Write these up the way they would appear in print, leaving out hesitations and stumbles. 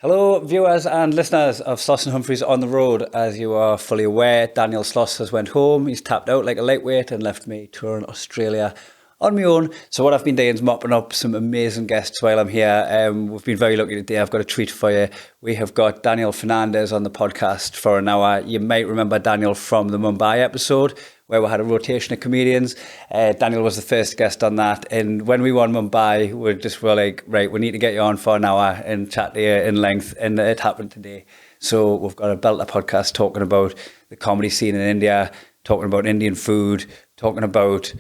Hello, viewers and listeners of Sloss and Humphries on the road. As you are fully aware, Daniel Sloss has went home. He's tapped out like a lightweight and left me touring Australia on my own. So what I've been doing is mopping up some amazing guests while I'm here. We've been very lucky today. I've got a treat for you. We have got Daniel Fernandez on the podcast for an hour. You might remember Daniel from the Mumbai episode, where we had a rotation of comedians. Daniel was the first guest on that. And when we won Mumbai, we were like, right, we need to get you on for an hour and chat to you in length. And it happened today. So we've got a belter podcast talking about the comedy scene in India, talking about Indian food, talking about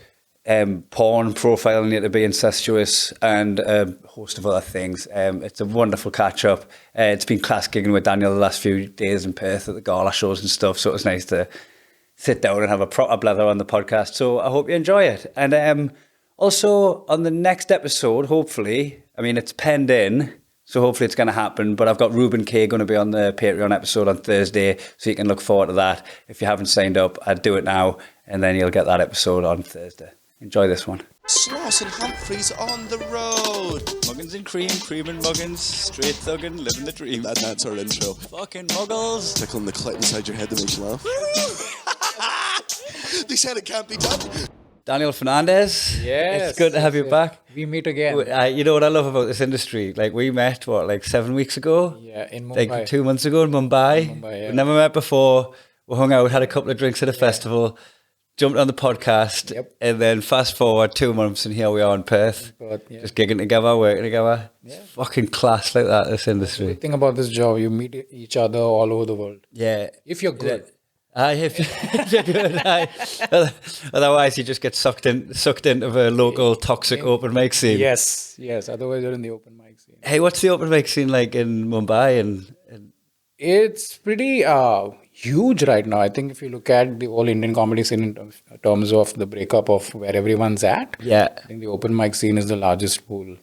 porn profiling it to be incestuous, and a host of other things. It's a wonderful catch up. It's been class gigging with Daniel the last few days in Perth at the gala shows and stuff. So it was nice to sit down and have a proper blather on the podcast. So I hope you enjoy it. And also on the next episode, hopefully, I mean, it's penned in, so hopefully it's going to happen. But I've got Ruben K going to be on the Patreon episode on Thursday, so you can look forward to that. If you haven't signed up, I'd do it now, and then you'll get that episode on Thursday. Enjoy this one. Sloss and Humphries on the road. Muggins and cream, cream and muggins, straight thuggin', living the dream. That's our intro. Fucking muggles. Tickling the clit inside your head that makes you laugh. They said it can't be done. Daniel Fernandez. Yes. It's good to have you back. We meet again. You know what I love about this industry? Like, we met, like 7 weeks ago? Yeah, in Mumbai. Like 2 months ago in Mumbai. Yeah. We never met before. We hung out, had a couple of drinks at a festival, jumped on the podcast, and then fast forward 2 months and here we are in Perth. Just gigging together, working together. It's fucking class like that, this industry. The thing about this job, you meet each other all over the world. Yeah. If you're good. If you're good, otherwise you just get sucked into the local toxic open mic scene. Yes. Otherwise you're in the open mic scene. Hey, what's the open mic scene like in Mumbai? And It's pretty huge right now. I think if you look at the whole Indian comedy scene in terms of the breakup of where everyone's at, I think the open mic scene is the largest pool.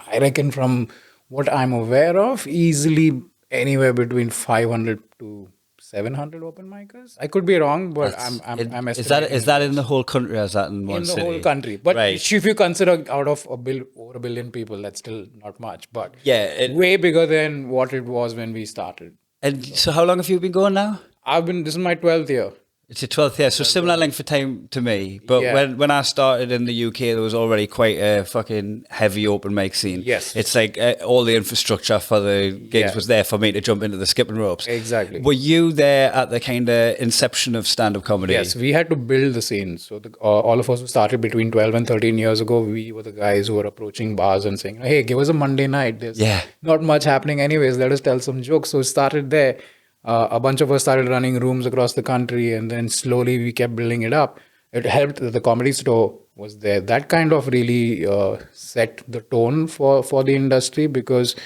I reckon from what I'm aware of, easily anywhere between 500 to 700 open micers. I could be wrong, but I'm estimating. Is that in the whole country or is that in one city? In the whole country. But if you consider out of over a billion people, that's still not much. But way bigger than what it was when we started. And so how long have you been going now? This is my 12th year. It's your 12th year, so similar length of time to me. But when I started in the UK, there was already quite a fucking heavy open mic scene. Yes. It's like all the infrastructure for the gigs was there for me to jump into the skipping ropes. Exactly. Were you there at the kind of inception of stand-up comedy? Yes, we had to build the scene. So all of us who started between 12 and 13 years ago, we were the guys who were approaching bars and saying, hey, give us a Monday night. There's not much happening anyways. Let us tell some jokes. So it started there. A bunch of us started running rooms across the country, and then slowly we kept building it up. It helped that the Comedy Store was there. That kind of really set the tone for the industry, because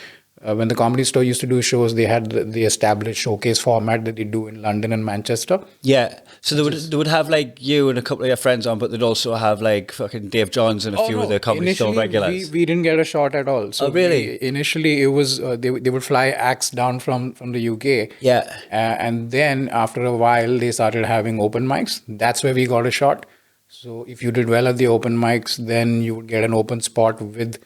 when the Comedy Store used to do shows, they had the established showcase format that they do in London and Manchester. Yeah. So they would have like you and a couple of your friends on, but they'd also have like fucking Dave Johns and a few of the Comedy Store regulars. We didn't get a shot at all. So really? Initially, it was they would fly acts down from the UK. Yeah. And then after a while, they started having open mics. That's where we got a shot. So if you did well at the open mics, then you would get an open spot with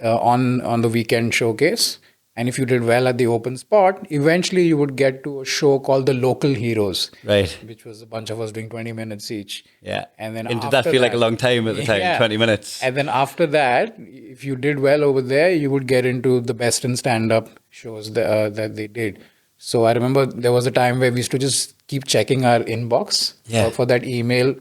on the weekend showcase. And if you did well at the open spot, eventually you would get to a show called The Local Heroes. Right. Which was a bunch of us doing 20 minutes each. Yeah. And then did that feel like a long time at the time, 20 minutes? And then after that, if you did well over there, you would get into the best in stand-up shows that they did. So I remember there was a time where we used to just keep checking our inbox for that email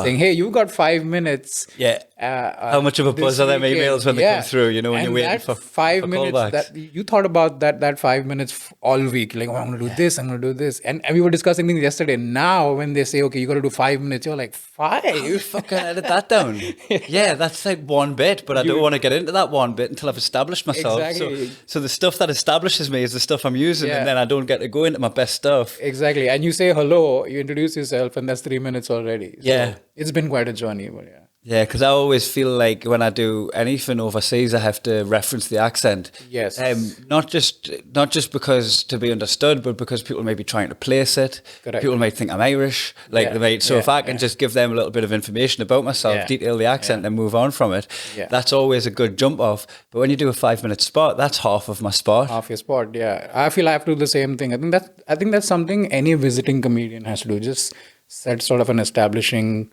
saying, hey, you got 5 minutes. Yeah. How much of a buzz are them emails when they come through, you know, when you're waiting for 5 minutes, callbacks. that you thought about that 5 minutes all week. Like, oh, I'm going to do this, I'm going to do this. And we were discussing things yesterday. Now, when they say, okay, you got to do 5 minutes, you're like, 5? You fucking edit that down. Yeah, that's like one bit, but I don't want to get into that one bit until I've established myself. Exactly. So the stuff that establishes me is the stuff I'm using, and then I don't get to go into my best stuff. Exactly. And you say hello, you introduce yourself, and that's 3 minutes already. So it's been quite a journey, but Yeah, because I always feel like when I do anything overseas, I have to reference the accent. Yes. Not just because to be understood, but because people may be trying to place it. Correct. People might think I'm Irish. Like Yeah, they might. So yeah, if I can yeah. just give them a little bit of information about myself, Yeah, detail the accent, yeah. and move on from it, Yeah. that's always a good jump off. But when you do a 5 minute spot, that's half of my spot. Half your spot, yeah. I feel I have to do the same thing. I think that's something any visiting comedian has to do. Just set sort of an establishing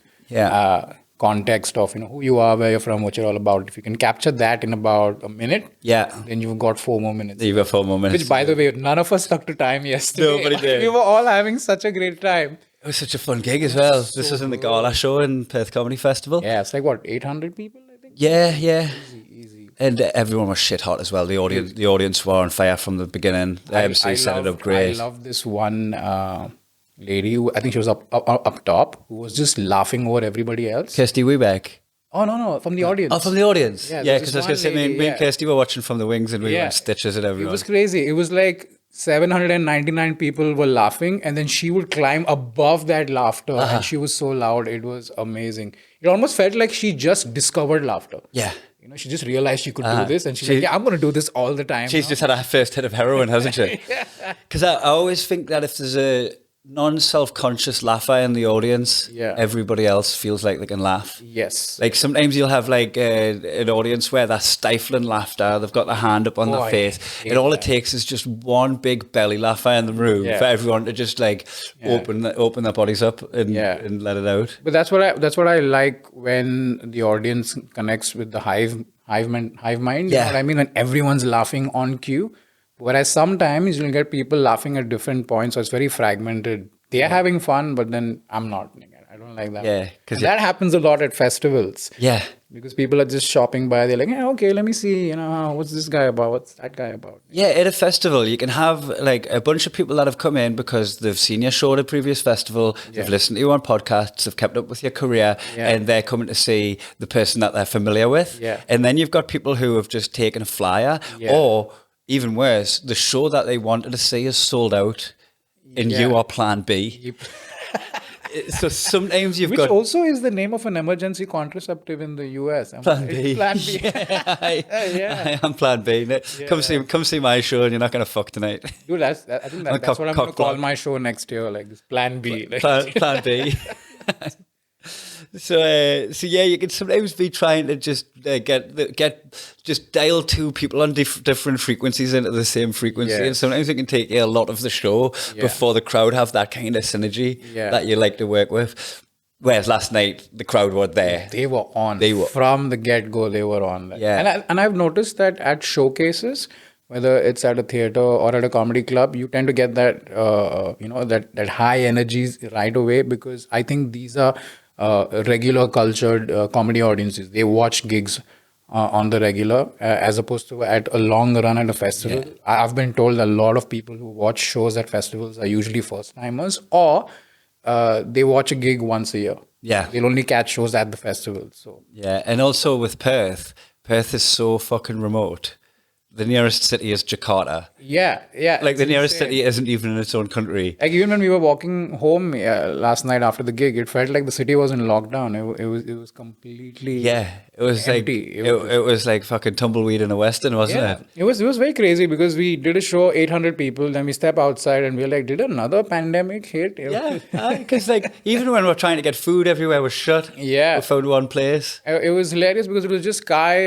context of who you are, where you're from, what you're all about. If you can capture that in about a minute, Yeah. then you've got 4 more minutes. You've got 4 more minutes. Which, by the way, none of us stuck to time yesterday. Nobody did. We were all having such a great time. It was such a fun gig as well. This was in the gala show in Perth Comedy Festival. Yeah, it's like what, 800 people, I think? Yeah. Easy. And everyone was shit hot as well. The audience were on fire from the beginning. The MC set it up great. I love this one lady who, I think she was up top, who was just laughing over everybody else. Kirsty Webeck. Oh, no, from the audience. Oh, from the audience. Yeah, Yeah, there's because I was going to this say, one me and lady, Kirsty were watching from the wings and we Yeah. went stitches at everyone. It was crazy. It was like 799 people were laughing, and then she would climb above that laughter, and she was so loud. It was amazing. It almost felt like she just discovered laughter. Yeah. She just realized she could do this, and she's like, "Yeah, I'm going to do this all the time." She's now." just had her first hit of heroin, hasn't she? Because I always think that if there's a non-self-conscious laugher in the audience, Yeah. everybody else feels like they can laugh. Yes. Like sometimes you'll have like an audience where they're stifling laughter, they've got their hand up on Oh, their I face, hate and all it that. takes is just one big belly laugher in the room Yeah. for everyone to just like open their bodies up and let it out. But that's what I like when the audience connects with the hive mind. You know what I mean? When everyone's laughing on cue. Whereas sometimes you'll get people laughing at different points, so it's very fragmented. They're having fun, but then I'm not. I don't like that. Yeah, And that happens a lot at festivals. Yeah. Because people are just shopping by. They're like, yeah, okay, let me see. What's this guy about? What's that guy about? Yeah, at a festival, you can have like a bunch of people that have come in because they've seen your show at a previous festival, they've listened to you on podcasts, they've kept up with your career, and they're coming to see the person that they're familiar with. Yeah. And then you've got people who have just taken a flyer, or even worse, the show that they wanted to see is sold out, and you are Plan B. So sometimes you've Which got also is the name of an emergency contraceptive in the US. Plan B. Plan B. I am Plan B. Come see my show, and you're not going to fuck tonight. Dude, I think that's what I'm going to call my show next year, like this Plan B. Like, Plan B. So yeah, you can sometimes be trying to just just dial two people on different frequencies into the same frequency, and sometimes it can take you a lot of the show before the crowd have that kind of synergy that you like to work with. Whereas last night the crowd were there. They were on. They were. From the get-go, they were on. Yeah. And I've noticed that at showcases, whether it's at a theater or at a comedy club, you tend to get that that high energies right away, because I think these are regular cultured comedy audiences. They watch gigs on the regular as opposed to at a long run at a festival. I've been told a lot of people who watch shows at festivals are usually first timers, or they watch a gig once a year. Yeah. They'll only catch shows at the festival. So Yeah, and also with Perth is so fucking remote. The nearest city is Jakarta. yeah. Like the it's nearest insane. city isn't even in its own country. Like even when we were walking home last night after the gig, it felt like the city was in lockdown. It was completely Yeah, it was empty. like it was like fucking tumbleweed in a western, wasn't it? It was very crazy, because we did a show, 800 people, then we step outside and we're like, did another pandemic hit? Yeah, because like even when we're trying to get food, everywhere was shut. Yeah. We found one place. It was hilarious because it was just Kai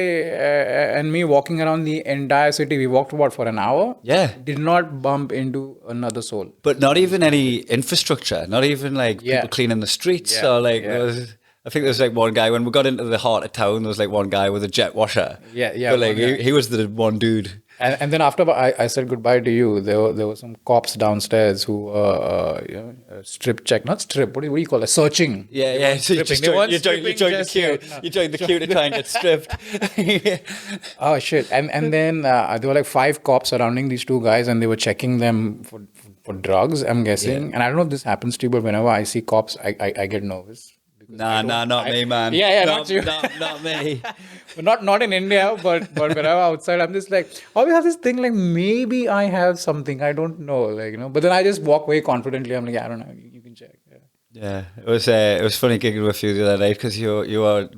and me walking around the entire city. We walked for an hour. Yeah. Did not bump into another soul. But not even any infrastructure, not even like people cleaning the streets or like there was, I think there was like one guy when we got into the heart of town, there was like one guy with a jet washer. Yeah, But like one guy. he was the one dude. And then after I said goodbye to you, there were some cops downstairs who strip check, not strip, what do you call it? Searching. Yeah. So you stripping. They weren't you joined the stripping just queue. yet, no. You joined the queue to try and get stripped. Oh shit! And then there were like 5 cops surrounding these 2 guys, and they were checking them for drugs, I'm guessing. And I don't know if this happens to you, but whenever I see cops, I get nervous. Nah, not me, man. Not you. Not me. Not in India, but whenever outside, I'm just like, oh, we have this thing like maybe I have something, I don't know, like But then I just walk away confidently. I'm like, I don't know, you can check. Yeah. Yeah, it was funny gigging with you the other night because you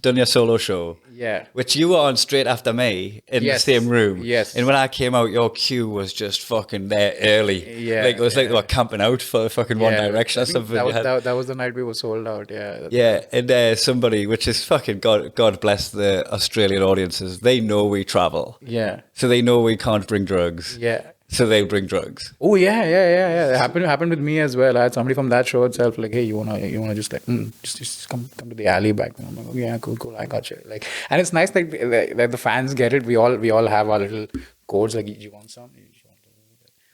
done your solo show. Yeah. Which you were on straight after me in Yes. the same room. Yes. And when I came out, your queue was just fucking there early. Yeah, Like it was like yeah. they were camping out for fucking One Direction I or think something. That was the night we were sold out. Yeah. Yeah, and somebody, which is fucking God bless the Australian audiences. They know we travel, Yeah. so they know we can't bring drugs. Yeah. So they bring drugs. Oh yeah. It happened with me as well. I had somebody from that show itself like, hey, you wanna just like just come to the alley back. And I'm like, oh, yeah, cool, I got you. Like, and it's nice like that the fans get it. We all have our little codes. Like, you want some?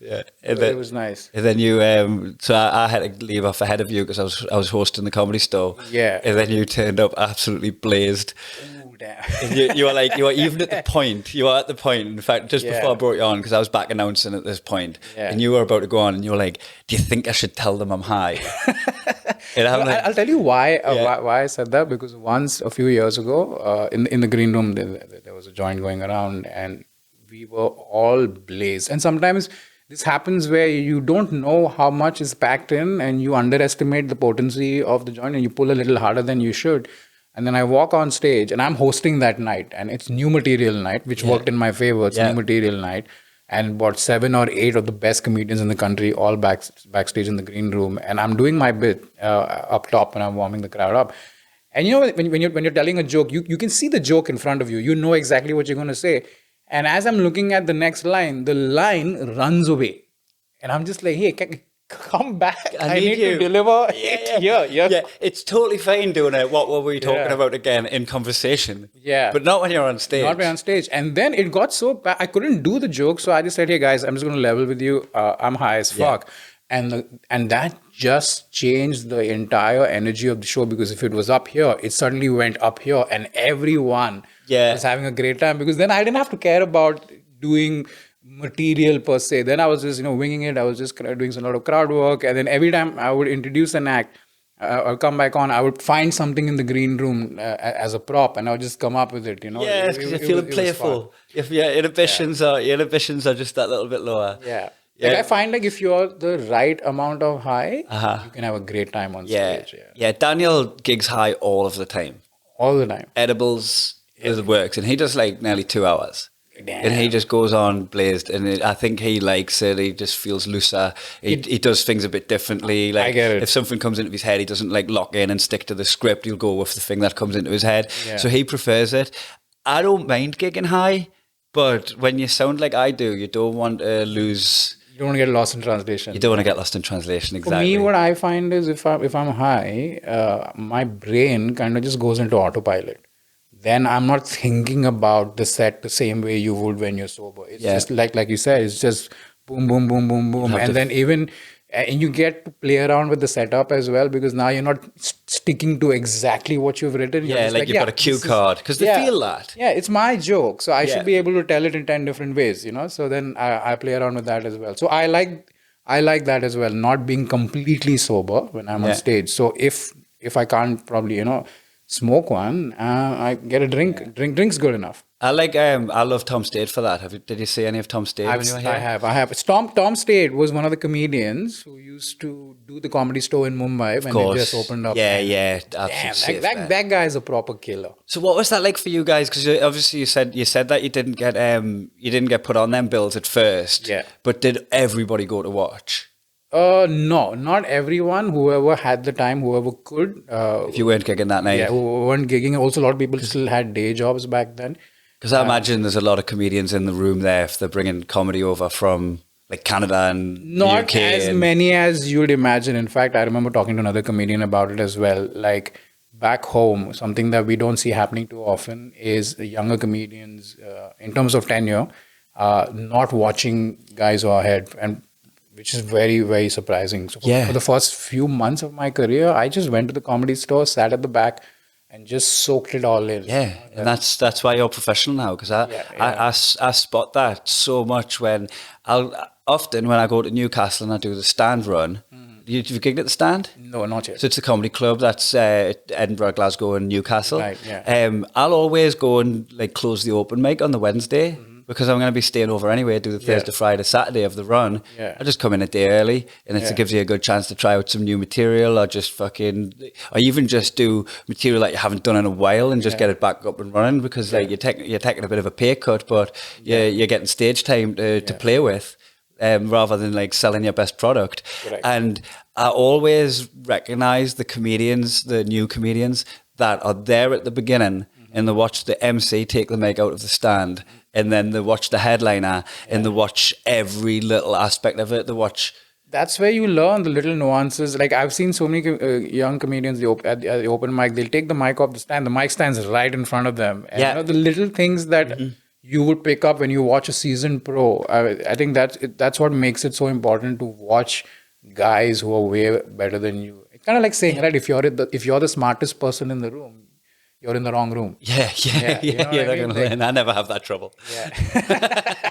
Yeah, It was nice. And then you, so I had to leave off ahead of you because I was hosting the Comedy Store. Yeah. And then you turned up absolutely blazed. Ooh, damn. And you were even at the point. You were at the point. In fact, just before I brought you on, because I was back announcing at this point, and you were about to go on, and you were like, "Do you think I should tell them I'm high?" And I'm like, I'll tell you why I said that, because once a few years ago, in the green room, there was a joint going around, and we were all blazed. And sometimes this happens where you don't know how much is packed in, and you underestimate the potency of the joint, and you pull a little harder than you should. And then I walk on stage, and I'm hosting that night, and it's new material night, which worked in my favor. It's new material night. And about 7 or 8 of the best comedians in the country, all backstage in the green room. And I'm doing my bit up top, and I'm warming the crowd up. And you know, when you're telling a joke, you can see the joke in front of you. You know exactly what you're going to say. And as I'm looking at the next line, the line runs away. And I'm just like, hey, come back. I need to deliver it here. Yeah, it's totally fine doing it. What were we talking about again in conversation? Yeah. But not when you're on stage. Not when on stage. And then it got so bad, I couldn't do the joke. So I just said, hey guys, I'm just going to level with you. I'm high as fuck. And that just changed the entire energy of the show, because if it was up here, it suddenly went up here, and everyone was having a great time, because then I didn't have to care about doing material per se. Then I was just, winging it. I was just doing a lot of crowd work. And then every time I would introduce an act or come back on, I would find something in the green room as a prop, and I would just come up with it, Yeah, because you're feeling playful. If your inhibitions are just that little bit lower. Yeah. Like, I find like if you're the right amount of high, you can have a great time on stage. Yeah, Daniel gigs high all of the time. All the time. Edibles, it works. And he does like nearly 2 hours. Damn. And he just goes on blazed, and I think he likes it. He just feels looser. He does things a bit differently. Like, I get it. If something comes into his head, he doesn't like lock in and stick to the script. He'll go with the thing that comes into his head. Yeah. So he prefers it. I don't mind gigging high, but when you sound like I do, you don't want to lose. You don't want to get lost in translation. You don't want to get lost in translation. Exactly. For me, what I find is if I'm high, my brain kind of just goes into autopilot. Then I'm not thinking about the set the same way you would when you're sober. It's just like you said, it's just boom, boom, boom, boom, boom. And then and you get to play around with the setup as well, because now you're not sticking to exactly what you've written. You're you've got a cue card, because they feel that. Yeah, it's my joke. So I should be able to tell it in 10 different ways, So then I play around with that as well. So I like that as well, not being completely sober when I'm on stage. So if I can't probably, smoke one, I get a drink. Drink's good enough. I love Tom Stade for that. Did you see any of Tom Stade when you were here? I have. Tom Stade was one of the comedians who used to do the Comedy Store in Mumbai when it just opened up. Yeah. Damn, that guy is a proper killer. So what was that like for you guys? Because obviously you said that you didn't get put on them bills at first. Yeah. But did everybody go to watch? No, not everyone. Whoever had the time, whoever could. If you weren't gigging that night. Yeah, who weren't gigging. Also, a lot of people still had day jobs back then. Because I imagine there's a lot of comedians in the room there if they're bringing comedy over from like Canada and not UK. As many as you'd imagine. In fact, I remember talking to another comedian about it as well. Like back home, something that we don't see happening too often is the younger comedians, in terms of tenure, not watching guys who are ahead, and which is very, very surprising. So for the first few months of my career, I just went to the Comedy Store, sat at the back, and just soaked it all in. Yeah, and that's why you're professional now, because I spot that so much when often when I go to Newcastle and I do the stand run. You've gigged at the stand? No, not yet. So it's a comedy club that's Edinburgh, Glasgow and Newcastle. Right, yeah. I'll always go and like close the open mic on the Wednesday. because I'm going to be staying over anyway, do the Thursday, Friday, Saturday of the run. Yeah. I just come in a day early, and it gives you a good chance to try out some new material, or or even just do material that you haven't done in a while and just get it back up and running, because like you're taking a bit of a pay cut, but you're getting stage time to play with. Rather than like selling your best product. Correct. And I always recognize the new comedians that are there at the beginning, and they watch the MC take the mic out of the stand, and then they watch the headliner, and they watch every little aspect of it. They watch. That's where you learn the little nuances. Like I've seen so many young comedians at the open mic, they'll take the mic off the stand. The mic stands right in front of them. And you know, the little things that you would pick up when you watch a seasoned pro. I think that's what makes it so important to watch guys who are way better than you. It's kind of like saying, right, if you're the smartest person in the room, you're in the wrong room. Yeah. You know They're going to learn. I never have that trouble. Yeah.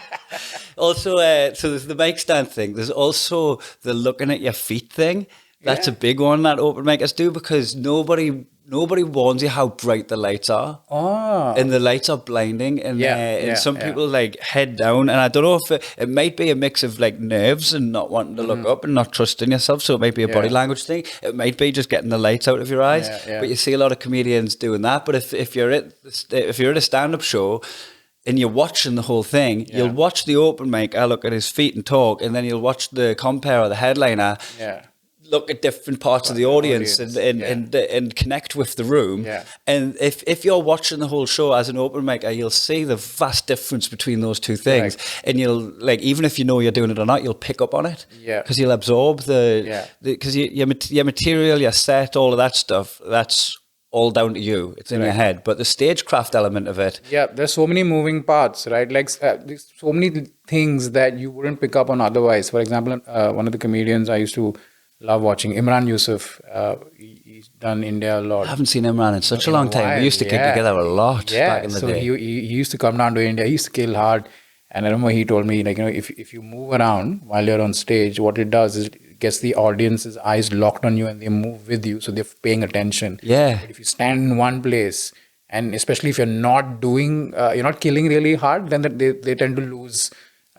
Also, so there's the mic stand thing. There's also the looking at your feet thing. That's a big one that open micers do, because nobody warns you how bright the lights are. Oh. And the lights are blinding, and some people like head down, and I don't know if it might be a mix of like nerves and not wanting to look up and not trusting yourself, so it might be a body language thing. It might be just getting the lights out of your eyes. But you see a lot of comedians doing that. But if you're at a stand-up show and you're watching the whole thing, you'll watch the open mic, I look at his feet and talk, and then you'll watch the compere or the headliner look at different parts of the audience and connect with the room. And if you're watching the whole show as an open micer, you'll see the vast difference between those two things. And you'll, like, even if you know you're doing it or not, you'll pick up on it. Because you'll absorb because your material, your set, all of that stuff, that's all down to you. It's in your head. But the stagecraft element of it. Yeah, there's so many moving parts, right? Like there's so many things that you wouldn't pick up on otherwise. For example, one of the comedians I used to love watching, Imran Yusuf. He's done India a lot. I haven't seen Imran in such a long time. We used to kick together a lot back in the day. He used to come down to India. He used to kill hard. And I remember he told me, like, you know, if you move around while you're on stage, what it does is it gets the audience's eyes locked on you and they move with you. So they're paying attention. Yeah. But if you stand in one place, and especially if you're not doing, you're not killing really hard, then they tend to lose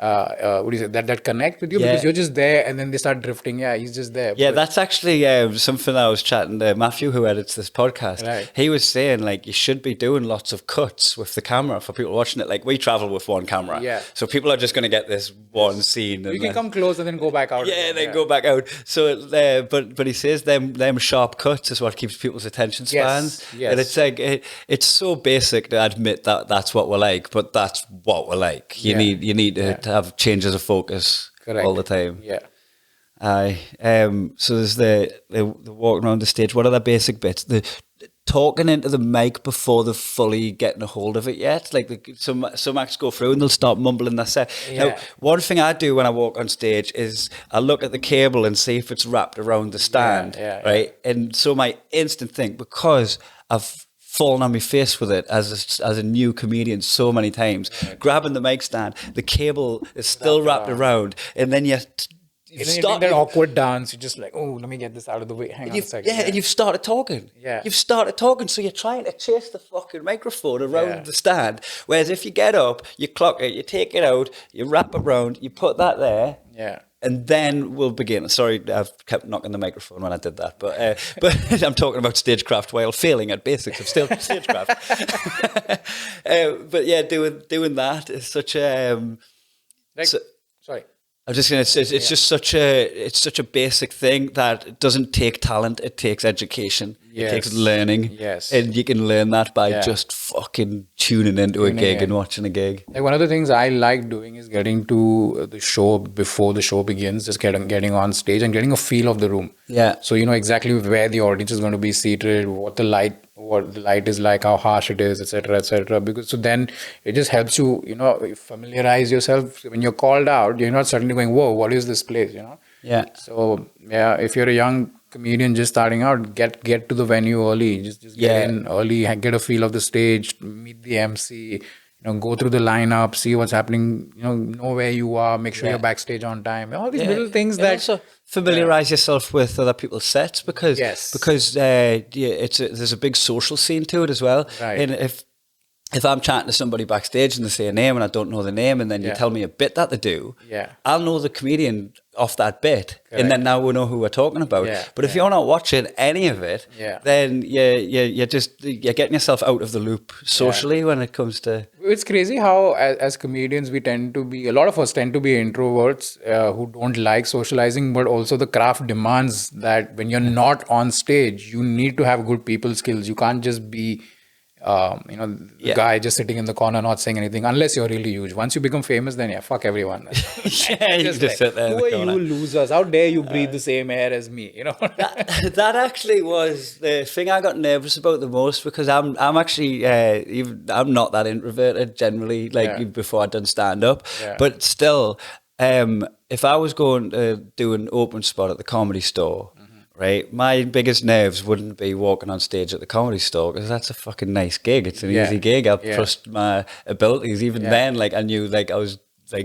what do you say, that connect with you, because you're just there, and then they start drifting. Yeah, he's just there. Yeah, that's actually something I was chatting to Matthew, who edits this podcast. Right. He was saying, like, you should be doing lots of cuts with the camera for people watching it. Like, we travel with one camera. Yeah. So people are just going to get this one scene. You can come close and then go back out. Yeah, then go back out. So, but he says them sharp cuts is what keeps people's attention spans. Yes. And it's like, it's so basic to admit that that's what we're like, but that's what we're like. You need to have changes of focus all the time. Yeah. So there's the walking around the stage. What are the basic bits? The talking into the mic before they're fully getting a hold of it yet. Like some acts go through and they'll start mumbling their set. Yeah. Now, one thing I do when I walk on stage is I look at the cable and see if it's wrapped around the stand, right? And so my instant thing, because I've fallen on my face with it as a new comedian so many times, grabbing the mic stand, the cable is still wrapped around, and then you start that awkward dance. You're just like, oh, let me get this out of the way. Hang on a second. Yeah, and you've started talking. Yeah. You've started talking, so you're trying to chase the fucking microphone around the stand. Whereas if you get up, you clock it, you take it out, you wrap it around, you put that there. Yeah. And then we'll begin. Sorry, I've kept knocking the microphone when I did that. But I'm talking about stagecraft while failing at basics of stagecraft. But yeah, doing that is such a... sorry. I'm just going to say it's just such a basic thing that it doesn't take talent. It takes education. It takes learning. Yes. And you can learn that by just fucking tuning into a gig and watching a gig. Like, one of the things I like doing is getting to the show before the show begins, just getting on stage and getting a feel of the room. Yeah. So you know exactly where the audience is going to be seated, what the light is like, how harsh it is, etc., etc. Because so then it just helps you, you know, familiarize yourself. When you're called out, you're not suddenly going, whoa, what is this place, you know? Yeah. So yeah, if you're a young comedian just starting out, get to the venue early. Just get in early, get a feel of the stage, meet the MC, you know, go through the lineup, see what's happening, you know where you are, make sure you're backstage on time. All these little things that also familiarize yourself with other people's sets, because there's a big social scene to it as well. Right. And if I'm chatting to somebody backstage and they say a name and I don't know the name, and then you tell me a bit that they do, I'll know the comedian off that bit, and then now we know who we're talking about. But if you're not watching any of it, then you're getting yourself out of the loop socially when it comes to. It's crazy how as comedians we tend to be, a lot of us tend to be introverts who don't like socializing, but also the craft demands that when you're not on stage, you need to have good people skills. You can't just be the guy just sitting in the corner not saying anything unless you're really huge. Once you become famous, then fuck everyone. You just sit there in who the are corner. you losers? How dare you breathe the same air as me? That actually was the thing I got nervous about the most, because I'm actually I'm not that introverted generally, before I'd done stand up, but still, if I was going to do an open spot at the Comedy Store. Right, my biggest nerves wouldn't be walking on stage at the Comedy Store, because that's a fucking nice gig. It's an easy gig. I trust my abilities. Even then, I knew I was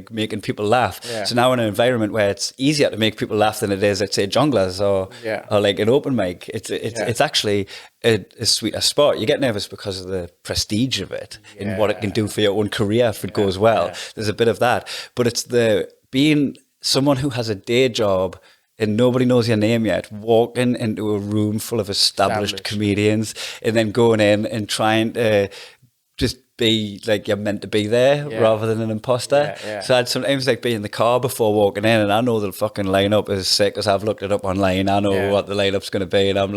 making people laugh. So now in an environment where it's easier to make people laugh than it is at, say, Jongleurs or an open mic, it's actually a sweeter spot. You get nervous because of the prestige of it and what it can do for your own career if it goes well. There's a bit of that, but it's the being someone who has a day job and nobody knows your name yet, walking into a room full of established comedians and then going in and trying to just be like you're meant to be there rather than an imposter. So I'd sometimes be in the car before walking in, and I know the fucking lineup is sick because I've looked it up online. I know what the lineup's going to be, and I'm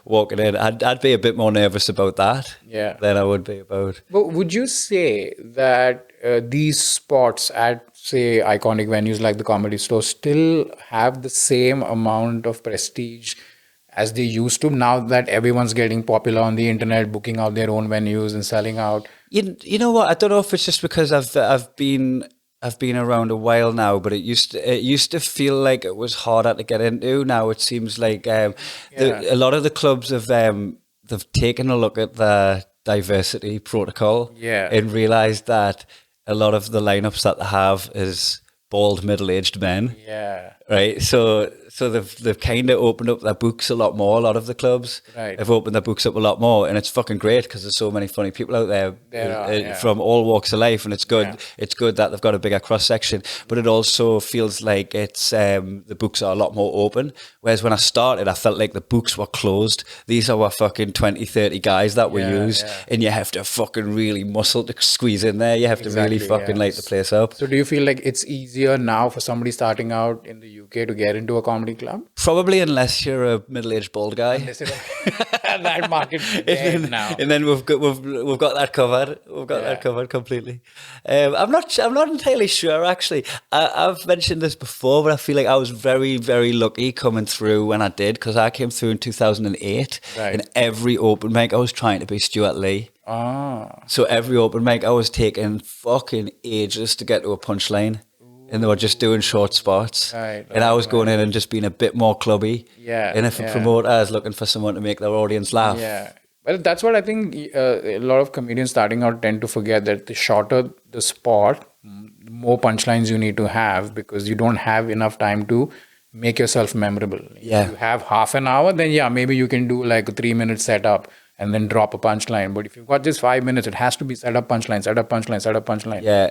walking in. I'd be a bit more nervous about that than I would be about. But would you say that these spots at, say, iconic venues like the Comedy Store still have the same amount of prestige as they used to, now that everyone's getting popular on the internet, booking out their own venues and selling out? You know what? I don't know if it's just because I've been around a while now, but it used to feel like it was harder to get into. Now it seems like a lot of the clubs they've taken a look at the diversity protocol and realized that a lot of the lineups that they have is bald middle-aged men. Right. So they've kind of opened up their books a lot more. A lot of the clubs have opened their books up a lot more, and it's fucking great because there's so many funny people out there from all walks of life, and it's good. It's good that they've got a bigger cross section, but it also feels like it's the books are a lot more open. Whereas when I started, I felt like the books were closed. These are our fucking 20, 30 guys that we use, and you have to fucking really muscle to squeeze in there. You have to really fucking light the place up. So do you feel like it's easier now for somebody starting out in the UK to get into a comedy club? Probably, unless you're a middle-aged bald guy. That market's dead now. And then we've got that covered. We've got that covered completely. I'm not entirely sure actually. I've mentioned this before, but I feel like I was very, very lucky coming through when I did, because I came through in 2008, and every open mic I was trying to be Stuart Lee. So every open mic I was taking fucking ages to get to a punchline. And they were just doing short spots. And I was going in and just being a bit more clubby. And if a promoter is looking for someone to make their audience laugh. Well, that's what I think a lot of comedians starting out tend to forget, that the shorter the spot, the more punchlines you need to have, because you don't have enough time to make yourself memorable. If you have half an hour, then maybe you can do like a 3-minute setup and then drop a punchline. But if you've got just 5 minutes, it has to be setup, punchline, setup, punchline, setup, punchline.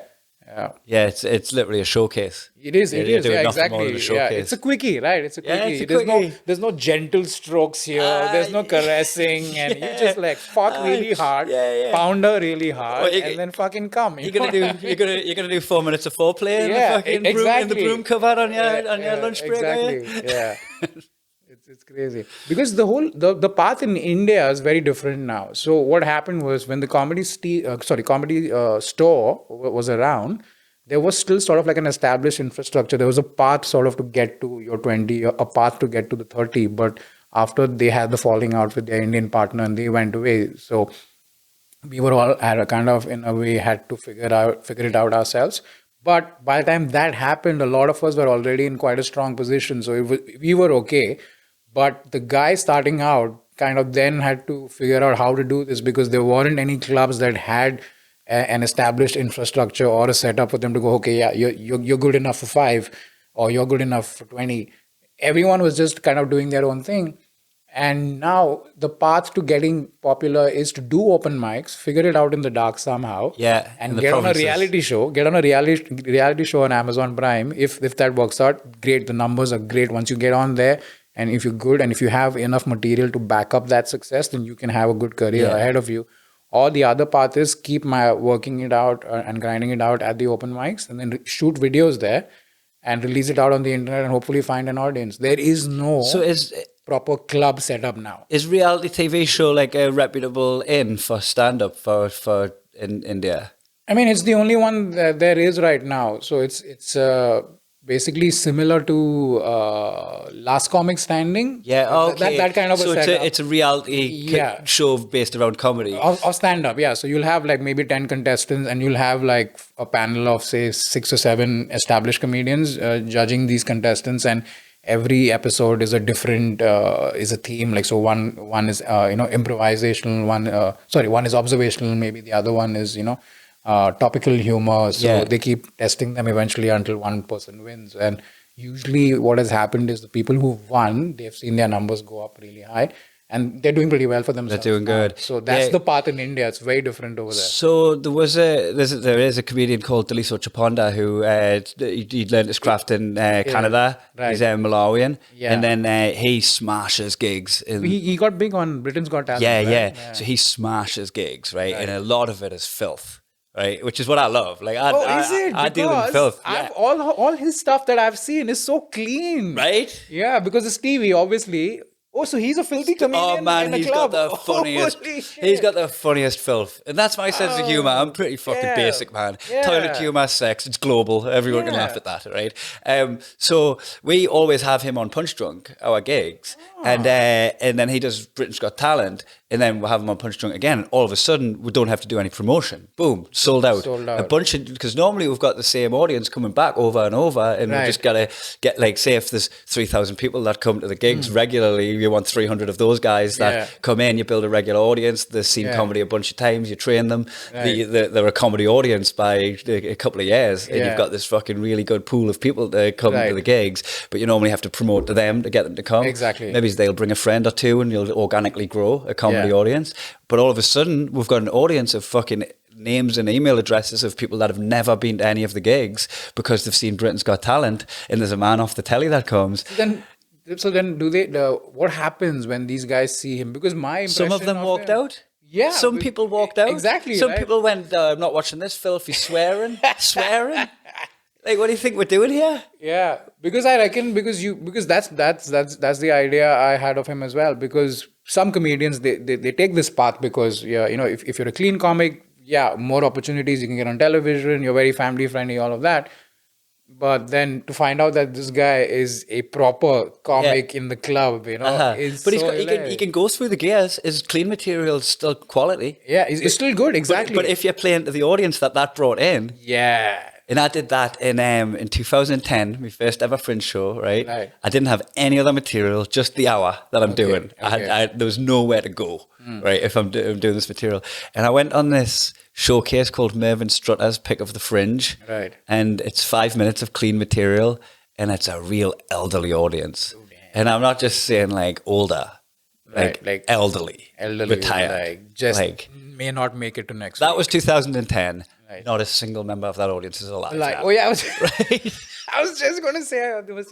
It's literally a showcase. It is. Exactly. It's a quickie, right? It's a quickie. There's no gentle strokes here. There's no caressing, and you just fuck really hard, pounder really hard, and then fucking come. You're gonna do 4 minutes of foreplay in the broom cover on your lunch break. Exactly. It's crazy, because the path in India is very different now. So what happened was, when the Comedy Store was around, there was still sort of like an established infrastructure. There was a path sort of to get to your 20, a path to get to the 30. But after they had the falling out with their Indian partner and they went away, so we were all kind of in a way had to figure it out ourselves. But by the time that happened, a lot of us were already in quite a strong position, so we were okay. But the guy starting out kind of then had to figure out how to do this, because there weren't any clubs that had an established infrastructure or a setup for them to go, okay, you're good enough for 5, or you're good enough for 20. Everyone was just kind of doing their own thing. And now the path to getting popular is to do open mics, figure it out in the dark somehow, Yeah, in and the get provinces. on a reality show. Get on a reality show on Amazon Prime. If that works out, great. The numbers are great once you get on there, and if you're good, and if you have enough material to back up that success, then you can have a good career Yeah. ahead of you. Or the other path is keep working it out and grinding it out at the open mics, and then shoot videos there, and release it out on the internet, and hopefully find an audience. There is no So proper club setup now. is reality TV show like a reputable in for stand up for in India? I mean, it's the only one that there is right now. So it's basically similar to Last Comic Standing. Yeah, okay. That kind of a so setup. it's a reality Yeah. show based around comedy. Or stand up, yeah. So you'll have like maybe 10 contestants, and you'll have like a panel of say 6 or 7 established comedians judging these contestants, and every episode is a different is a theme. Like so one is improvisational, one is observational, maybe the other one is topical humor. So Yeah. they keep testing them eventually until one person wins. And usually what has happened is the people who've won, they've seen their numbers go up really high, and they're doing pretty well for themselves. doing now. good. So that's Yeah. the path in India. It's very different over there. So there is a comedian called Daliso Chaponda who he learned his craft in Canada. right. He's Malawian, Yeah. and then he smashes gigs in. He got big on Britain's Got Talent. Yeah, right? yeah. So he smashes gigs, right? And a lot of it is filth, right? Which is what I love. Like, I deal in Because filth, yeah. all his stuff that I've seen is so clean. right? Yeah, because the Stevie, obviously. Oh, so he's a filthy comedian Oh man, in a he's club. got the funniest. Holy shit. He's got the funniest filth, and that's my sense of humor. I'm pretty fucking yeah. basic, man. Yeah. Toilet humor, sex, it's global. Everyone can Yeah. laugh at that, right? So we always have him on Punch Drunk, our gigs, and then he does Britain's Got Talent, and then we'll have him on Punch Drunk again. And all of a sudden, we don't have to do any promotion. Boom, sold out. Sold out. A bunch of because normally we've got the same audience coming back over and over, and we Right. just gotta get like say if there's 3,000 people that come to the gigs regularly, you want 300 of those guys that Yeah. come in. You build a regular audience. They've seen Yeah. comedy a bunch of times. You train them. Right. They're a comedy audience by a couple of years, and Yeah. you've got this fucking really good pool of people to come to Right. the gigs. But you normally have to promote to them to get them to come. Exactly. Maybe they'll bring a friend or two, and you'll organically grow a comedy Yeah. audience. But all of a sudden, we've got an audience of fucking names and email addresses of people that have never been to any of the gigs because they've seen Britain's Got Talent, and there's a man off the telly that comes. So then do they? What happens when these guys see him? Because my impression Some of them walked him- out. Yeah, Some people walked out. Exactly. Some right? people went, I'm not watching this filthy swearing. Swearing? Like, what do you think we're doing here? Yeah, because I reckon because that's the idea I had of him as well. Because some comedians they take this path because if you're a clean comic, yeah, more opportunities, you can get on television, you're very family friendly, all of that. But then to find out that this guy is a proper comic in the club, is But so he hilarious. can go through the gears. His clean material is still quality. Yeah, it's still good, exactly. But if you're playing to the audience that brought in, yeah. and I did that in 2010, my first ever Fringe show, right? Right. I didn't have any other material, just the hour that I'm doing. okay. There was nowhere to go, right, if I'm doing this material. And I went on this showcase called Mervyn Strutter's Pick of the Fringe. Right. And it's 5 minutes of clean material, and it's a real elderly audience. And I'm not just saying like older, Right, like elderly, retired. like just may not make it to next That week. was 2010. Right. Not a single member of that audience is alive. Like, now. oh yeah, I was, Right? I was just going to say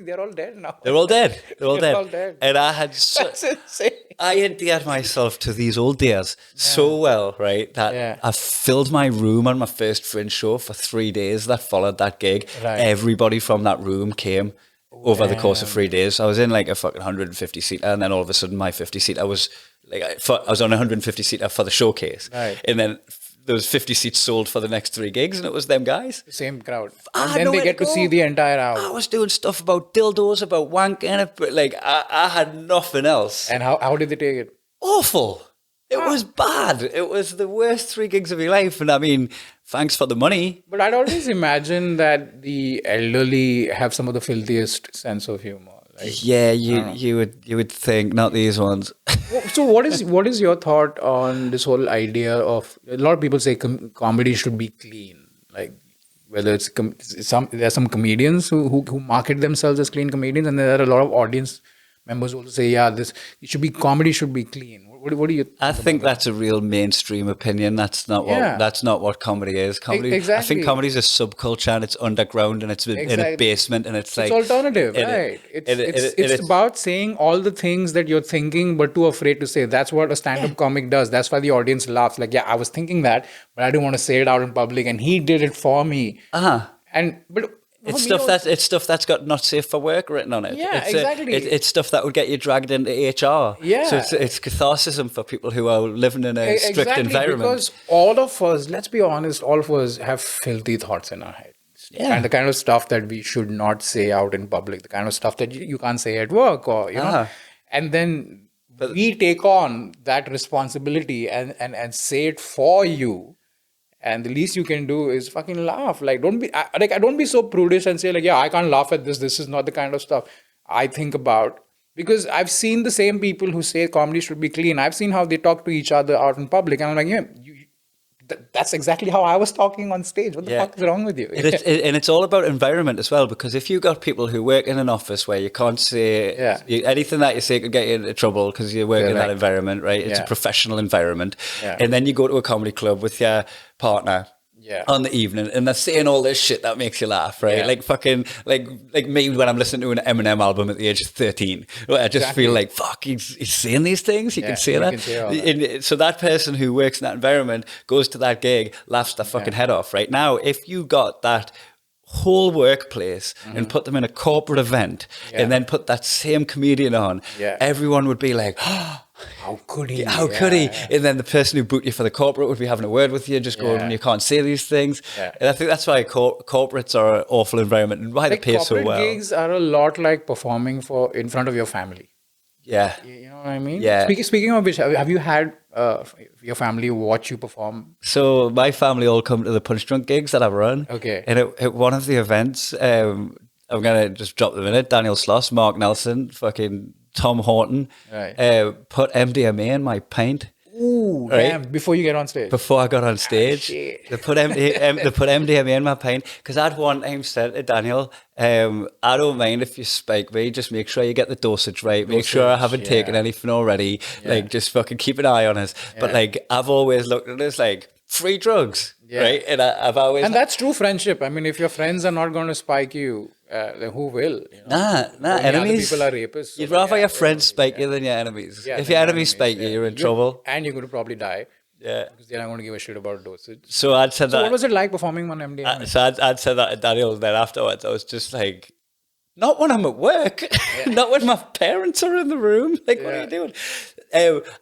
they're all dead now. They're all dead. They're all They're dead. all dead. And I had That's insane. I endeared myself to these old dears so well, right? That Yeah. I filled my room on my first Fringe show for 3 days that followed that gig. Right. Everybody from that room came over the course of 3 days. So I was in like a fucking 150 seater, and then all of a sudden my 50 seater was like I was on a 150 seater for the showcase, Right. and then there was 50 seats sold for the next 3 gigs, and it was them guys. Same crowd. I And had then nowhere they get to go. see the entire hour. I was doing stuff about dildos, about wanking, but like I had nothing else. And how did they take it? Awful. It was bad. It was the worst 3 gigs of my life. And I mean, thanks for the money. But I'd always imagine that the elderly have some of the filthiest sense of humor. Like, Yeah, you would think, not these ones. so what is your thought on this whole idea of a lot of people say comedy should be clean, like whether it's there are some comedians who market themselves as clean comedians, and there are a lot of audience members also say, yeah, this it should be comedy should be clean. What do you think? I think that's a real mainstream opinion. That's not Yeah. what comedy is. Comedy, I exactly. think comedy is a subculture and it's underground and it's in a Exactly. basement and it's like It's alternative, it- right? it- It's about saying all the things that you're thinking but too afraid to say. That's what a stand-up comic does. That's why the audience laughs. Like, yeah, I was thinking that, but I didn't want to say it out in public, and he did it for me. But It's for me, it's stuff that's got not safe for work written on it. Yeah, it's exactly. It's stuff that would get you dragged into HR. Yeah. So it's catharsis for people who are living in a strict exactly, environment. because all of us, let's be honest, all of us have filthy thoughts in our head. Yeah. And the kind of stuff that we should not say out in public, the kind of stuff that you can't say at work, or, you know. And then we take on that responsibility and say it for you. And the least you can do is fucking laugh. Like, don't be so prudish and say like, yeah, I can't laugh at this. This is not the kind of stuff I think about. Because I've seen the same people who say comedy should be clean. I've seen how they talk to each other out in public. And I'm like, yeah, that's exactly how I was talking on stage. What the fuck is wrong with you? And it's all about environment as well, because if you got people who work in an office where you can't say anything that you say could get you into trouble because you work in that environment, right? It's a professional environment. And then you go to a comedy club with your partner on the evening and they're saying all this shit that makes you laugh, right? Like fucking, like me when I'm listening to an Eminem album at the age of 13, I just feel like, fuck, he's saying these things, he can say that. And so that person who works in that environment goes to that gig, laughs their fucking head off, right? Now, if you got that whole workplace and put them in a corporate event and then put that same comedian on, everyone would be like, oh, how could he? How could he? And then the person who booked you for the corporate would be having a word with you, just going, you can't say these things. And I think that's why corporates are an awful environment and why they pay so well. Corporate gigs are a lot like performing in front of your family. Yeah. You know what I mean? Yeah. Speaking of which, have you had your family watch you perform? So my family all come to the Punch Drunk gigs that I run. Okay. And at one of the events, I'm going to just drop them in it. Daniel Sloss, Mark Nelson, fucking Tom Horton, put MDMA in my pint. Ooh, damn, before you get on stage. Before I got on stage, they put MDMA in my pint, because I'd one time said to Daniel, I don't mind if you spike me, just make sure you get the dosage right, make sure I haven't taken anything already, like just fucking keep an eye on us. But like, I've always looked at this like free drugs, right? And I've always... And that's true friendship. I mean, if your friends are not going to spike you, then who will? You know? Nah, enemies. People are rapists. You'd rather your friends spike you than your enemies. If your enemies spike you, you're in trouble. And you're going to probably die. Yeah. Because they're not going to give a shit about dosage. So I'd said that. So what was it like performing on MDMA? So I'd said that to Daniel, then afterwards I was just like, not when I'm at work, not when my parents are in the room. Like, what are you doing?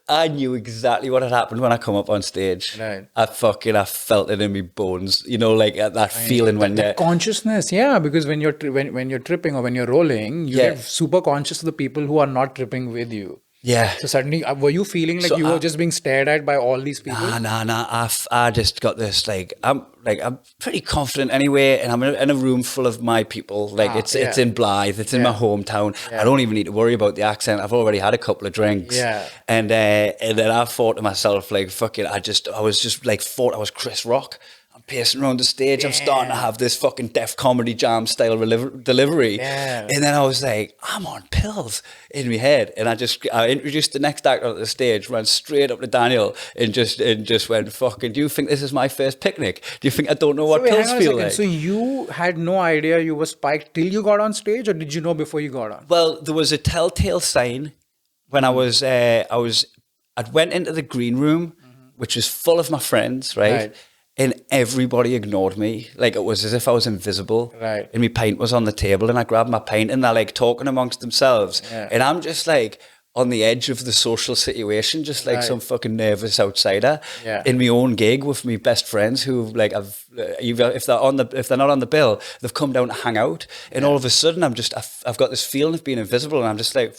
I knew exactly what had happened when I come up on stage. Right. I felt it in my bones. You know, like that feeling when that consciousness, because when you're when you're tripping or when you're rolling, you get super conscious of the people who are not tripping with you. Yeah. So suddenly, were you feeling like you were just being stared at by all these people? Nah. I just got this, I'm pretty confident anyway, and I'm in a room full of my people. Like it's in Blythe, it's in my hometown. I don't even need to worry about the accent. I've already had a couple of drinks. And then I thought to myself, like, fuck it. I was just like, thought I was Chris Rock. Pacing around the stage, I'm starting to have this fucking Def Comedy Jam style delivery, and then I was like, I'm on pills in my head, and I introduced the next actor on the stage, ran straight up to Daniel, and just went, fucking, do you think this is my first picnic? Do you think I don't know what pills feel like? So you had no idea you were spiked till you got on stage, or did you know before you got on? Well, there was a telltale sign when I went into the green room, which was full of my friends, right? And everybody ignored me. Like, it was as if I was invisible. Right. And my pint was on the table, and I grabbed my pint, and they're like talking amongst themselves. And I'm just like on the edge of the social situation, just like some fucking nervous outsider in my own gig with my best friends who, like, if they're not on the bill, they've come down to hang out. And all of a sudden I've got this feeling of being invisible, and I'm just like,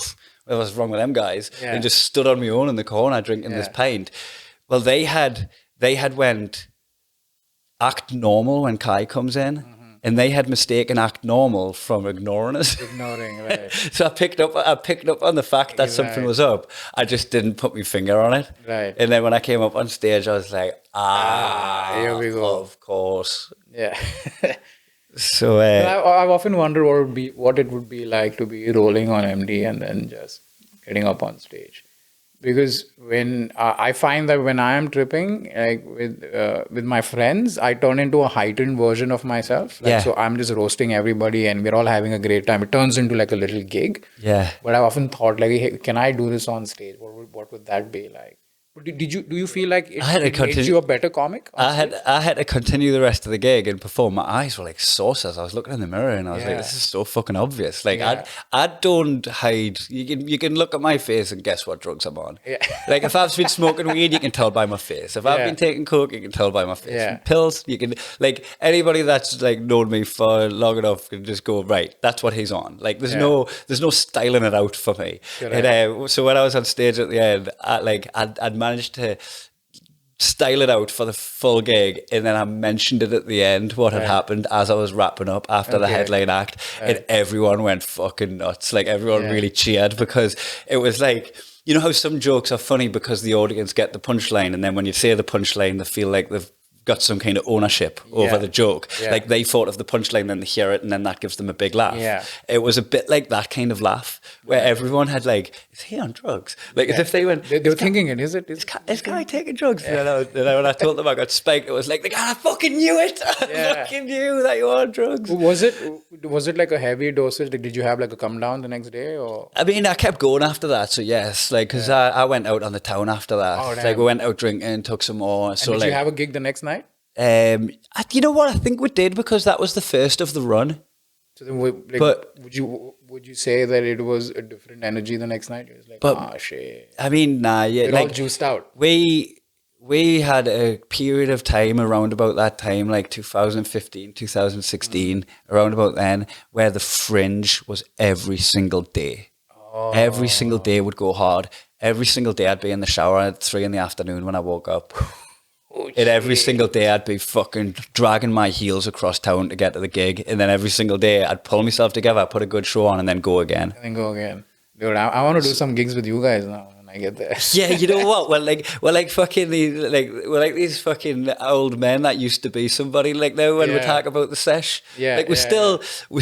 well, what's wrong with them guys? And just stood on my own in the corner drinking this pint. Well, they had went act normal when Kai comes in, and they had mistaken act normal from ignoring us. Ignoring, right. So I picked up on the fact that something was up. I just didn't put my finger on it. Right. And then when I came up on stage, I was like, here we go. Of course. Yeah. So I've often wondered what it would be like to be rolling on MD and then just getting up on stage. Because when I find that when I am tripping, like with my friends, I turn into a heightened version of myself. Like, Yeah. so I'm just roasting everybody, and we're all having a great time. It turns into like a little gig. yeah. But I've often thought, like, hey, can I do this on stage? What would that be like? Do you feel like I had to it makes continue- you a better comic on stage? I had to continue the rest of the gig and perform. My eyes were like saucers. I was looking in the mirror and I was like, Yeah. "This is so fucking obvious." Like Yeah. I don't hide. You can look at my face and guess what drugs I'm on. Yeah. Like if I've been smoking weed, you can tell by my face. If I've Yeah. been taking coke, you can tell by my face. Yeah. Pills, you can like anybody that's like known me for long enough can just go right. That's what he's on. Like there's no styling it out for me. Correct. And so when I was on stage at the end, I'd managed to style it out for the full gig, and then I mentioned it at the end what had happened as I was wrapping up after the Okay. headline act, and everyone went fucking nuts. Like everyone really cheered because it was like, you know how some jokes are funny because the audience get the punchline, and then when you say the punchline, they feel like they've got some kind of ownership over the joke. Yeah. Like they thought of the punchline, then they hear it, and then that gives them a big laugh. Yeah. It was a bit like that kind of laugh where everyone had like, is he on drugs? Like as if they went, They were thinking it. Is it? is guy taking drugs? And when I told them I got spiked, it was like, I fucking knew it. I Yeah. fucking knew that you were on drugs. Was it like a heavy dosage? Like, did you have like a come down the next day or? I mean, I kept going after that. So yes, like, cause I went out on the town after that. Oh, Like damn. we went out drinking, took some more. So Did like, you have a gig the next night? you know what? I think we did because that was the first of the run. So then, like, But- would you say that it was a different energy the next night? It was like, But- shit. I mean, nah, yeah, You're all like juiced out. we had a period of time around about that time, like 2015, 2016, around about then, where the Fringe was every single day. Every single day would go hard. Every single day I'd be in the shower at 3 PM when I woke up. And every single day I'd be fucking dragging my heels across town to get to the gig. And then every single day I'd pull myself together, put a good show on, and then go again. And then go again. Dude, I want to do some gigs with you guys now when I get there. Yeah, you know what? We're like fucking we're like these fucking old men that used to be somebody. Like now when we Yeah. talk about the sesh, Yeah, like we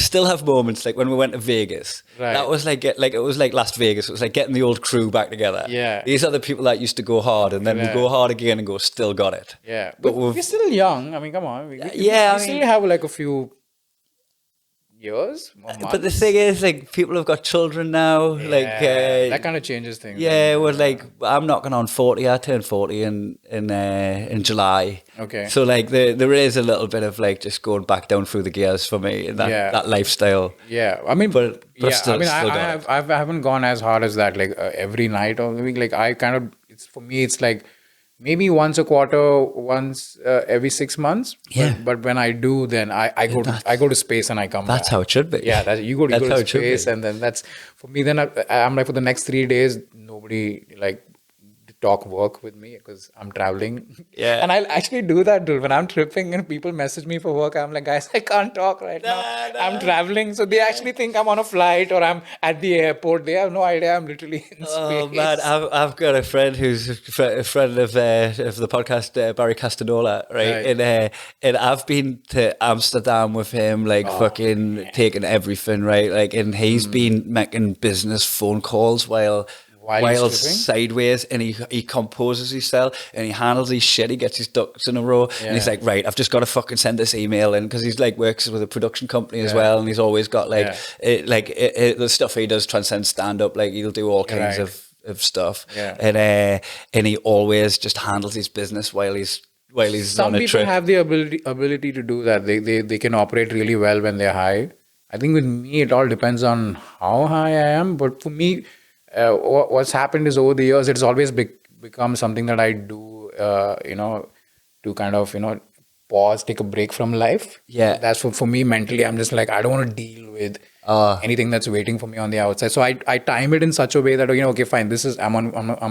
still have moments like when we went to Vegas. Right. That was like it was like Las Vegas. It was like getting the old crew back together. Yeah. These are the people that used to go hard, and then Yeah. we go hard again and go still got it. Yeah, But but we've- we're still young. I mean, come on. We Yeah, I still mean- have like a few years. Or But the months. thing is, like, people have got children now. Like, that kind of changes things. yeah, we're like, I'm knocking on 40. I turned 40 in July. Okay. So like, there is a little bit of like just going back down through the gears for me in that lifestyle. Yeah, I mean, But yeah, still- I mean, still got it. I haven't gone as hard as that. Like every night of the week, like I kind of, it's for me, it's like maybe once a quarter, once every 6 months. Yeah. But when I do, then I go to space and I come That's back. how it should be. Yeah, you go That's how to it should be. space, and then that's for me. Then I'm like, for the next 3 days, nobody like talk work with me because I'm traveling. Yeah. And I'll actually do that, dude. When I'm tripping and people message me for work, I'm like, guys, I can't talk right now. I'm traveling. So they actually think I'm on a flight or I'm at the airport. They have no idea I'm literally in space. Oh man, I've got a friend who's a friend of the podcast, Barry Castanola, right? And I've been to Amsterdam with him, like fucking taking everything, right? Like, and he's been making business phone calls while While he's tripping? sideways, and he composes himself and he handles his shit. He gets his ducks in a row, and he's like, right, I've just got to fucking send this email in, because he's like works with a production company as well, and he's always got like the stuff he does transcends stand up. Like he'll do all kinds Right. of stuff, Yeah. and he always just handles his business while he's Some on a people trip. have the ability to do that. They can operate really well when they're high. I think with me, it all depends on how high I am. But for me, what's happened is over the years, it's always become something that I do, to kind of, pause, take a break from life. Yeah. That's for me mentally. I'm just like, I don't want to deal with anything that's waiting for me on the outside. So I time it in such a way that, okay, fine, I'm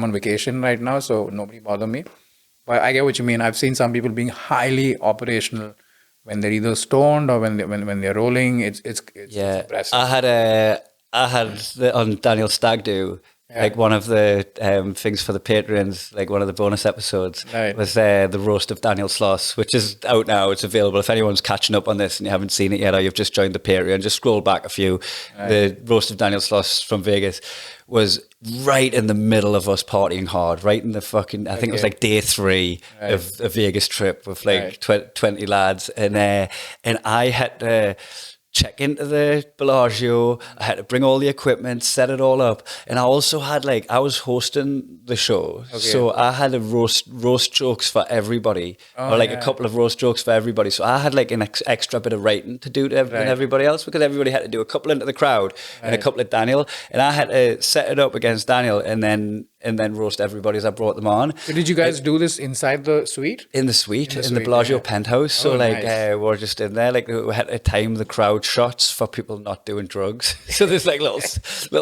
on vacation right now, so nobody bother me. But I get what you mean. I've seen some people being highly operational when they're either stoned or when they're rolling. It's Yeah, impressive. I had on Daniel Stagdo, Like one of the things for the Patreons, like one of the bonus episodes was the roast of Daniel Sloss, which is out now. It's available. If anyone's catching up on this and you haven't seen it yet, or you've just joined the Patreon, just scroll back a few. The roast of Daniel Sloss from Vegas was right in the middle of us partying hard, right in the fucking, I think it was like day 3 of a Vegas trip with like 20 lads. And I had to check into the Bellagio. I had to bring all the equipment, set it all up. And I also had I was hosting the show. So I had a roast jokes for everybody, a couple of roast jokes for everybody. So I had an extra bit of writing to do to everybody else, because everybody had to do a couple into the crowd and a couple of Daniel. And I had to set it up against Daniel and then roast everybody as I brought them on. So did you guys do this inside the suite? In the suite, in the Bellagio penthouse. So we're just in there. We had to time the crowd shots for people not doing drugs. So there's little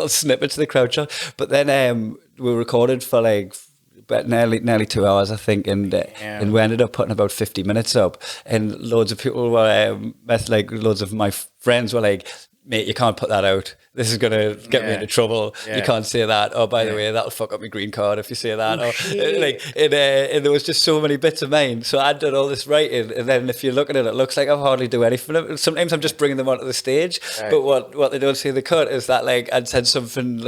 snippets of the crowd shot. But then we recorded for nearly 2 hours, I think, and we ended up putting about 50 minutes up. And loads of people were loads of my friends were like, mate, you can't put that out. This is going to get me into trouble. You can't say that. Oh, by the way, that'll fuck up my green card if you say that. And there was just so many bits of mine. So I'd done all this writing. And then if you look at it, it looks like I hardly do anything. Sometimes I'm just bringing them onto the stage. But what they don't see in the cut is that I'd said something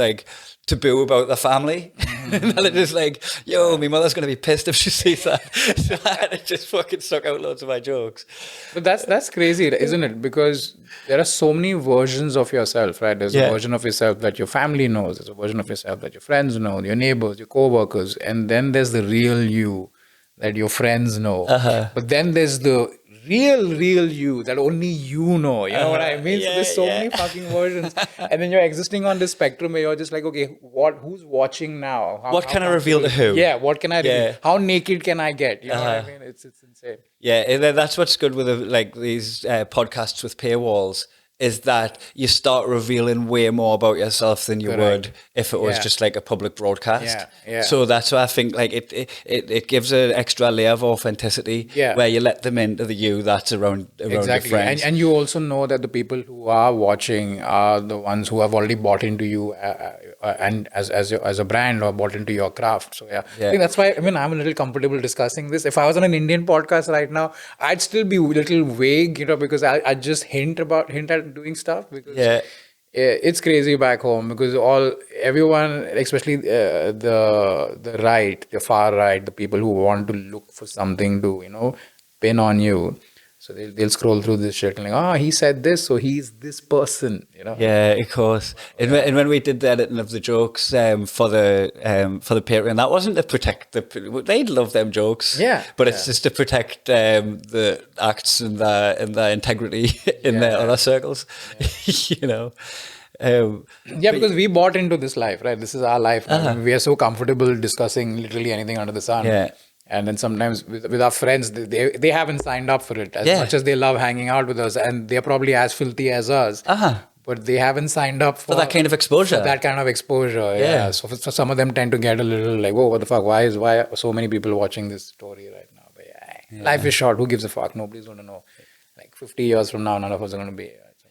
taboo about the family. And they're just yo, my mother's going to be pissed if she sees that. So I had to just fucking suck out loads of my jokes. But that's crazy, isn't it? Because there are so many versions of yourself, right? There's a version of yourself that your family knows. There's a version of yourself that your friends know, your neighbors, your co-workers. And then there's the real you that your friends know. But then there's the real you that only you know. You know what I mean? So there's so many fucking versions. And then you're existing on this spectrum where you're just okay, who's watching now? What can I reveal to who? Yeah, what can I reveal? How naked can I get? You know what I mean? It's insane. Yeah, and that's what's good with these podcasts with paywalls, is that you start revealing way more about yourself than you would if it was just a public broadcast. So that's why I think it gives an extra layer of authenticity where you let them into the you that's around your friends. And you also know that the people who are watching are the ones who have already bought into you and as a brand, or bought into your craft. So I think that's why I'm a little comfortable discussing this. If I was on an Indian podcast right now, I'd still be a little vague, because I just hint at doing stuff, because it's crazy back home, because everyone, especially the right, the far right, the people who want to look for something to pin on you. So they'll scroll through this shit and he said this, so he's this person, Yeah, of course. And when we did the editing of the jokes for the Patreon, that wasn't to protect they'd love them jokes. Yeah. But it's just to protect the acts and the integrity in their other circles. Because we bought into this life, right? This is our life. We are so comfortable discussing literally anything under the sun. Yeah. And then sometimes with our friends, they haven't signed up for it as much as they love hanging out with us, and they're probably as filthy as us. But they haven't signed up for that kind of exposure. Yeah. So for some of them tend to get a little whoa, what the fuck? Why are so many people watching this story right now? But life is short. Who gives a fuck? Nobody's going to know. 50 years from now, none of us are going to be.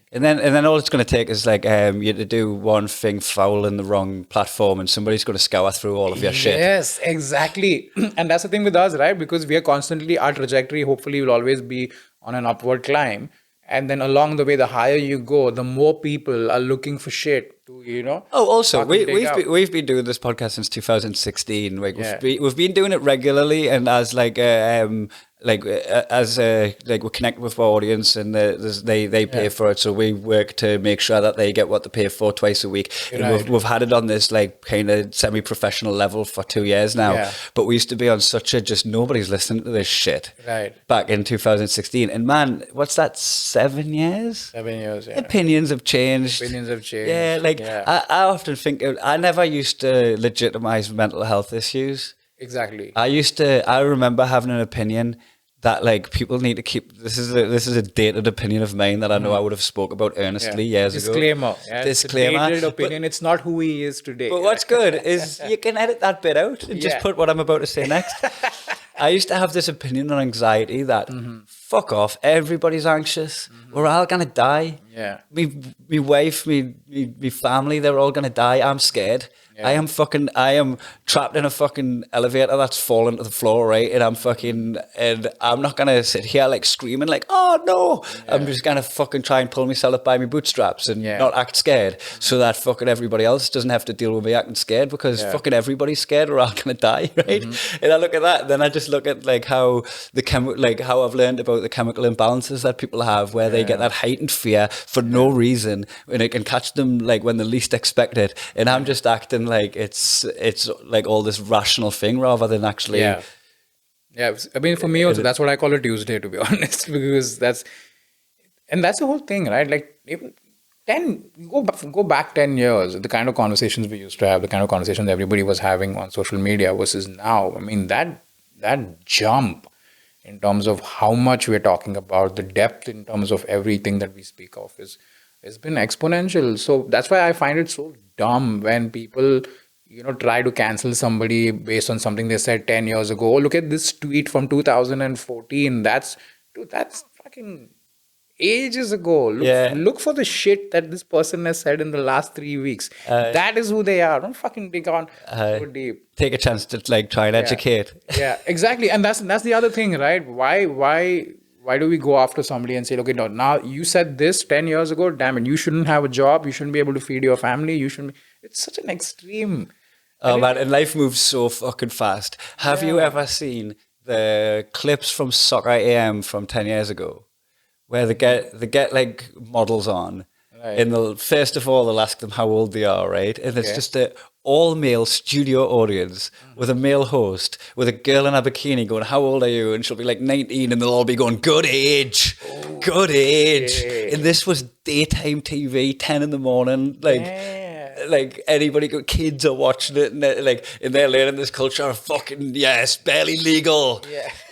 And then all it's going to take is you to do one thing foul in the wrong platform, and somebody's going to scour through all of your shit. Yes, exactly. And that's the thing with us, right? Because we are constantly, our trajectory hopefully will always be on an upward climb. And then along the way, the higher you go, the more people are looking for shit to, Oh, also, we've been doing this podcast since 2016. We've been doing it regularly, and as we connect with our audience, and they pay for it, so we work to make sure that they get what they pay for twice a week. And we've had it on this kind of semi-professional level for 2 years now, but we used to be on such a just nobody's listening to this shit back in 2016, and man, what's that, 7 years? 7 years. Opinions have changed. I often think I never used to legitimize mental health issues. Exactly. I remember having an opinion that people need to keep. This is a dated opinion of mine that I know I would have spoke about earnestly years ago. Disclaimer. Disclaimer. Dated opinion. It's not who he is today. But what's good is you can edit that bit out and just put what I'm about to say next. I used to have this opinion on anxiety that fuck off, everybody's anxious. We're all gonna die. Yeah. Me wife, me family, they're all gonna die. I'm scared. I am trapped in a fucking elevator that's fallen to the floor, right? And I'm not gonna sit here like screaming like, oh no. I'm just gonna fucking try and pull myself up by my bootstraps and not act scared, so that fucking everybody else doesn't have to deal with me acting scared, because fucking everybody's scared, we're all gonna die, right? And I look at that, then I just look at like how how I've learned about the chemical imbalances that people have, where they get that heightened fear for no reason, and it can catch them like when they least expect it. And I'm just acting like it's like all this rational thing rather than actually. Yeah. I mean, for me also, that's what I call a Tuesday, to be honest, because that's the whole thing, right? Like, even go back 10 years, the kind of conversations we used to have, the kind of conversations everybody was having on social media versus now. I mean, that jump in terms of how much we're talking about, the depth in terms of everything that we speak of has been exponential. So that's why I find it so dumb when people, try to cancel somebody based on something they said 10 years ago. Oh, look at this tweet from 2014. That's fucking ages ago. Look for the shit that this person has said in the last 3 weeks. That is who they are. Don't fucking dig on so deep. Take a chance to like try and educate. Yeah, exactly. And that's the other thing, right? Why do we go after somebody and say, okay, no, now you said this 10 years ago, damn it, you shouldn't have a job, you shouldn't be able to feed your family, it's such an extreme. Oh man, and life moves so fucking fast. Have you ever seen the clips from Soccer AM from 10 years ago, where they get like models on, and first of all they'll ask them how old they are, right? And it's just a all-male studio audience with a male host, with a girl in a bikini going, how old are you? And she'll be like 19, and they'll all be going, good age, good age. And this was daytime TV, 10 in the morning, like anybody, kids are watching it, and they're learning this culture of fucking, barely legal.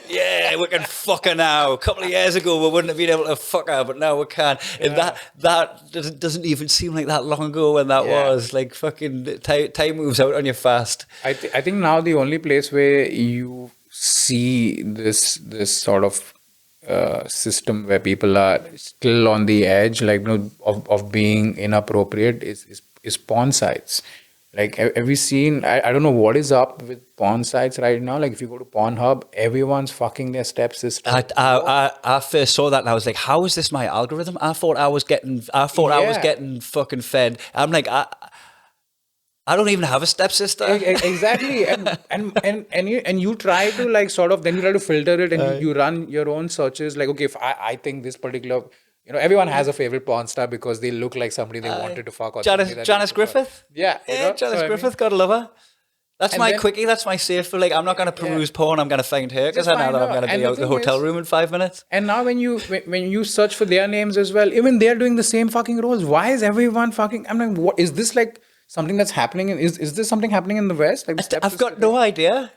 Yeah, we can fuck her now. A couple of years ago, we wouldn't have been able to fuck her, but now we can. And that doesn't even seem like that long ago when that was. Like, fucking time moves out on you fast. I think now the only place where you see this sort of system where people are still on the edge, like, of being inappropriate is porn sites. Like, have you seen, I don't know what is up with porn sites right now. Like, if you go to Pornhub, everyone's fucking their stepsister. I first saw that and I was like, how is this my algorithm? I thought I was getting fucking fed. I'm like, I don't even have a stepsister. Exactly. And you try to like sort of, then you try to filter it, and you run your own searches. Like, okay, if I think this particular, everyone has a favorite porn star because they look like somebody they wanted to fuck. Or Janice Griffith? Yeah. Janice Griffith, gotta love her. That's my quickie, that's my safe. Like, I'm not going to peruse porn, I'm going to find her, because I know that I'm going to be out the hotel room in 5 minutes. And now when you search for their names as well, even they're doing the same fucking roles. Why is everyone fucking, I'm like, what is this, like something that's happening is this something happening in the West? Like, I've got no idea.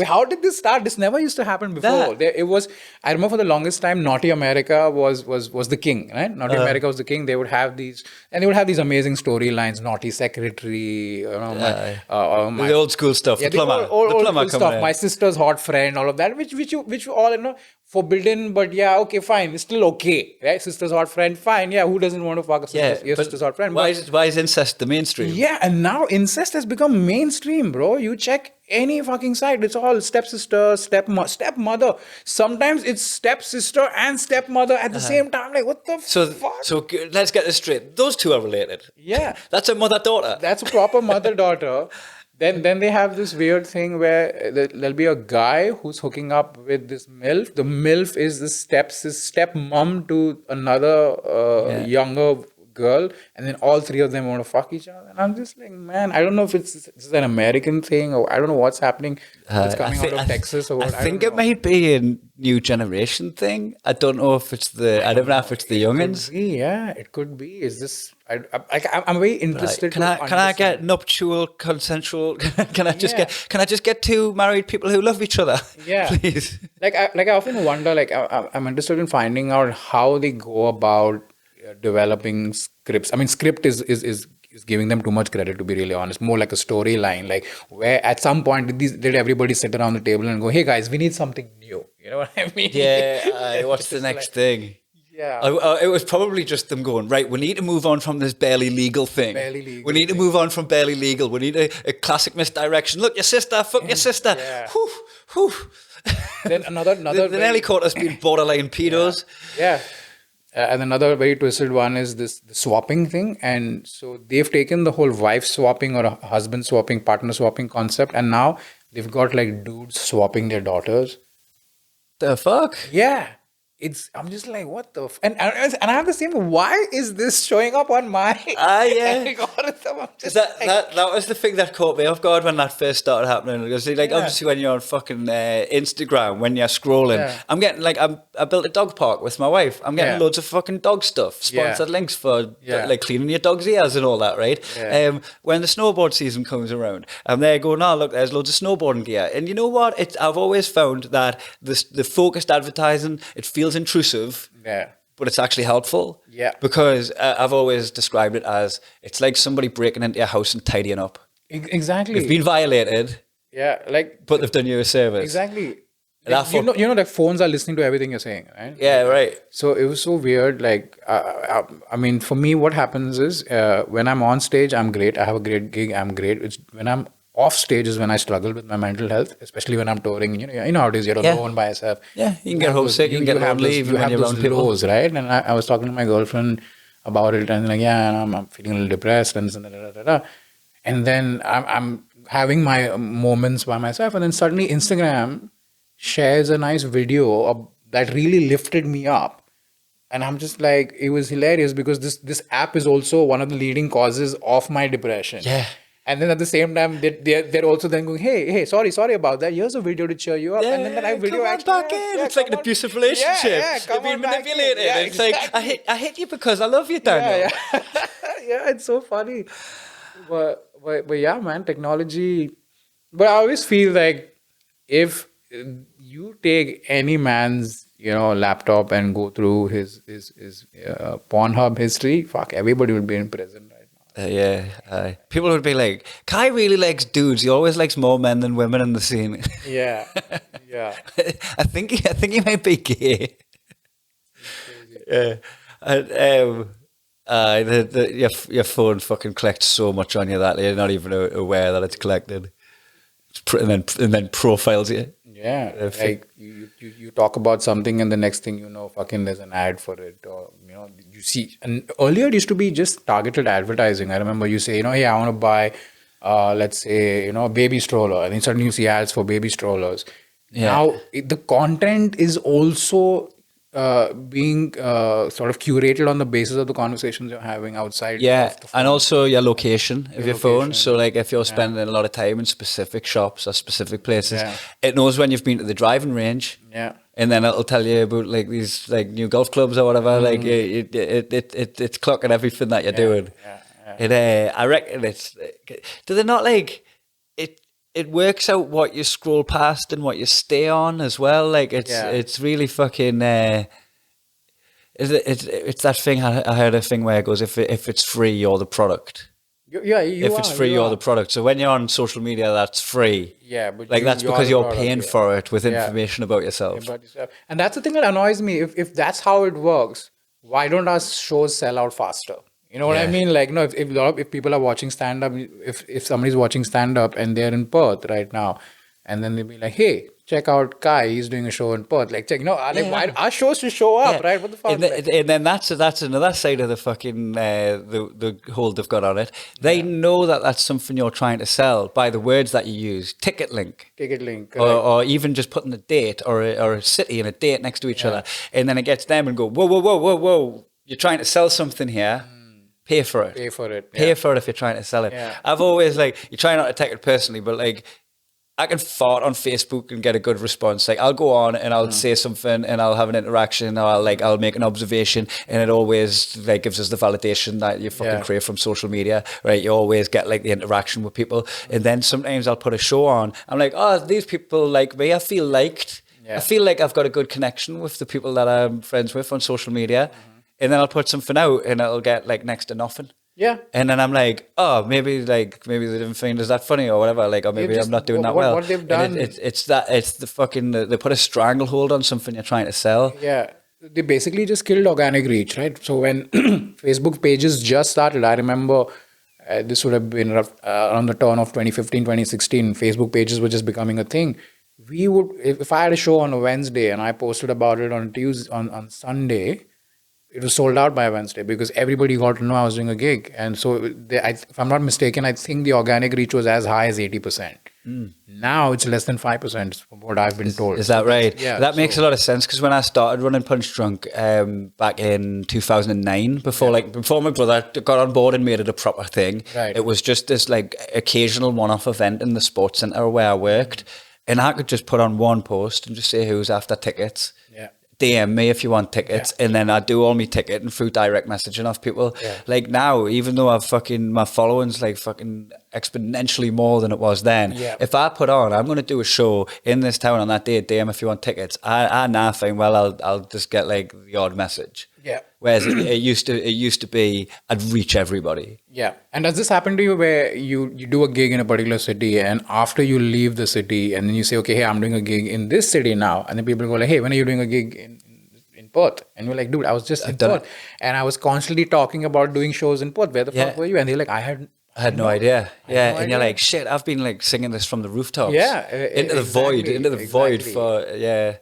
How did this start? This never used to happen before. I remember for the longest time, Naughty America was the king, right? Naughty America was the king. They would have these amazing storylines. Naughty secretary, the old school stuff. The plumber, old school stuff. My sister's hot friend, all of that, which you all forbidden, but okay, fine, it's still okay, right? Sister's hot friend, fine, who doesn't want to fuck a sister's hot friend? Why is incest the mainstream? Yeah, and now incest has become mainstream, bro. You check any fucking site, it's all stepsister, stepmother. Sometimes it's stepsister and stepmother at the same time. Like, what the fuck? So let's get this straight. Those two are related. Yeah. That's a mother-daughter. That's a proper mother-daughter. Then they have this weird thing where there'll be a guy who's hooking up with this MILF. The MILF is the stepmom to another younger girl, and then all three of them want to fuck each other. And I'm just like, man, I don't know if it's an American thing, or I don't know what's happening. It's coming out of Texas or what. I think it might be a new generation thing. I don't know if it's I don't know if it's the youngins. It could be. Is this? I'm very interested. Can I get nuptial consensual? Can I just get two married people who love each other? Yeah, please. I often wonder. Like, I'm interested in finding out how they go about developing scripts. I mean, script is giving them too much credit, to be really honest. More like a storyline, like where at some point did everybody sit around the table and go, hey guys, we need something new. You know what I mean? Yeah. What's the next thing? It was probably just them going, right, we need to move on from this barely legal thing. We need to move on from barely legal. We need a classic misdirection. Look, your sister, fuck your sister. Yeah. Whew, whew. Then another the nearly caught us being borderline pedos. Yeah. And another very twisted one is the swapping thing. And so they've taken the whole wife swapping or a husband swapping, partner swapping concept. And now they've got like dudes swapping their daughters. The fuck? Yeah. I'm just like, what the and I have the same, why is this showing up on my yeah. algorithm? I'm just That was the thing that caught me off guard when that first started happening. Because obviously when you're on fucking Instagram, when you're scrolling, I'm getting I built a dog park with my wife. I'm getting loads of fucking dog stuff, sponsored links for like cleaning your dog's ears and all that, right? When the snowboard season comes around, I'm there going, oh look, there's loads of snowboarding gear. And you know what? I've always found that the focused advertising, it feels intrusive, but it's actually helpful. Yeah. Because I've always described it as, it's like somebody breaking into your house and tidying up. Exactly. You've been violated. Yeah, like, but they've done you a service. Exactly. Like, you know, like phones are listening to everything you're saying, right? Yeah, right. So it was so weird. Like, I mean, for me, what happens is when I'm on stage, I'm great. I have a great gig. I'm great. It's when I'm off stage is when I struggle with my mental health, especially when I'm touring. You know nowadays you're alone by yourself. Yeah, you can get homesick, you can get lonely even when you're around people. Lows, right? And I was talking to my girlfriend about it, and like, I'm feeling a little depressed, and and then I'm having my moments by myself, and then suddenly Instagram shares a nice video that really lifted me up. And I'm just like, it was hilarious because this app is also one of the leading causes of my depression. Yeah. And then at the same time, they're also then going, hey, sorry about that. Here's a video to cheer you up. Yeah, and then that video come actually back in. It's like an abusive relationship. You're being manipulated. Yeah, it's like, I hit you because I love you, Daniel. Yeah. Yeah, it's so funny. But yeah, man, technology. But I always feel like if you take any man's laptop and go through his Pornhub history, fuck, everybody would be in prison right now. People would be like, Kai really likes dudes. He always likes more men than women in the scene. Yeah. I think he might be gay. Yeah. And, your phone fucking collects so much on you that you're not even aware that it's collected. And then profiles you. Yeah, like you talk about something and the next thing you know, fucking there's an ad for it, or you see. And earlier it used to be just targeted advertising. I remember you say, hey, I want to buy, let's say, a baby stroller, and then suddenly you see ads for baby strollers. Yeah. Now the content is also being sort of curated on the basis of the conversations you're having outside. Yeah, and also your location of your phone. So like if you're spending a lot of time in specific shops or specific places, it knows when you've been to the driving range. Yeah. And then it'll tell you about like these like new golf clubs or whatever. Like it's clocking everything that you're doing. Yeah. I reckon do they not like it? It works out what you scroll past and what you stay on as well. Like it's really fucking. It's that thing. I heard a thing where it goes, if it's free, you're the product. If it's free, you're the product. So when you're on social media, that's free. Yeah, but like that's because you're paying for it with information about yourself. And that's the thing that annoys me. If that's how it works, why don't our shows sell out faster? You know what I mean? Like, if people are watching stand up, if somebody's watching stand up and they're in Perth right now, and then they'll be like, hey, check out Kai, he's doing a show in Perth. Like, check, why our shows should show up, right? What the fuck? And then that's another side of the fucking the hold they've got on it. They know that that's something you're trying to sell by the words that you use. Ticket link, or even just putting a date or a city and a date next to each other, and then it gets them and go, whoa, you're trying to sell something here. Pay for it. Pay for it if you're trying to sell it. Yeah. I've always you try not to take it personally, but I can fart on Facebook and get a good response. Like I'll go on and I'll say something and I'll have an interaction, or I'll make an observation, and it always gives us the validation that you fucking crave from social media, right? You always get the interaction with people, and then sometimes I'll put a show on. I'm like, oh, these people like me. I feel liked. Yeah. I feel like I've got a good connection with the people that I'm friends with on social media. Mm-hmm. And then I'll put something out and it'll get next to nothing. Yeah. And then I'm like, oh, maybe they didn't find us that funny or whatever. Or maybe I'm not doing that well. What they've done. It's the fucking, they put a stranglehold on something you're trying to sell. Yeah. They basically just killed organic reach, right? So when Facebook pages just started, I remember this would have been around the turn of 2015, 2016. Facebook pages were just becoming a thing. We would, if I had a show on a Wednesday and I posted about it on Tuesday, on Sunday, it was sold out by Wednesday because everybody got to know I was doing a gig. And so, if I'm not mistaken, I think the organic reach was as high as 80%. Now it's less than 5% from what I've been told. Is that right? Yeah. That makes a lot of sense because when I started running Punch Drunk back in 2009, before my brother got on board and made it a proper thing, Right. it was just this like occasional one-off event in the sports centre where I worked, and I could just put on one post and just say who's after tickets. Yeah. DM me if you want tickets, and then I do all my ticket and through direct messaging off people. Yeah. Like now, even though my following's like fucking exponentially more than it was then. Yeah. If I put on, I'm going to do a show in this town on that day, DM if you want tickets. I now think, well, I'll just get like the odd message. Yeah. Whereas it used to be, I'd reach everybody. Yeah. And does this happen to you where you do a gig in a particular city and after you leave the city and then you say, okay, hey, I'm doing a gig in this city now. And then people go like, hey, when are you doing a gig in Perth? And you're like, dude, I was just in Perth. And I was constantly talking about doing shows in Perth. Where the fuck were you? And they're like, I had no idea. Yeah. no And you're idea. like, shit, I've been like singing this from the rooftops. Yeah, Into the exactly, void for, yeah.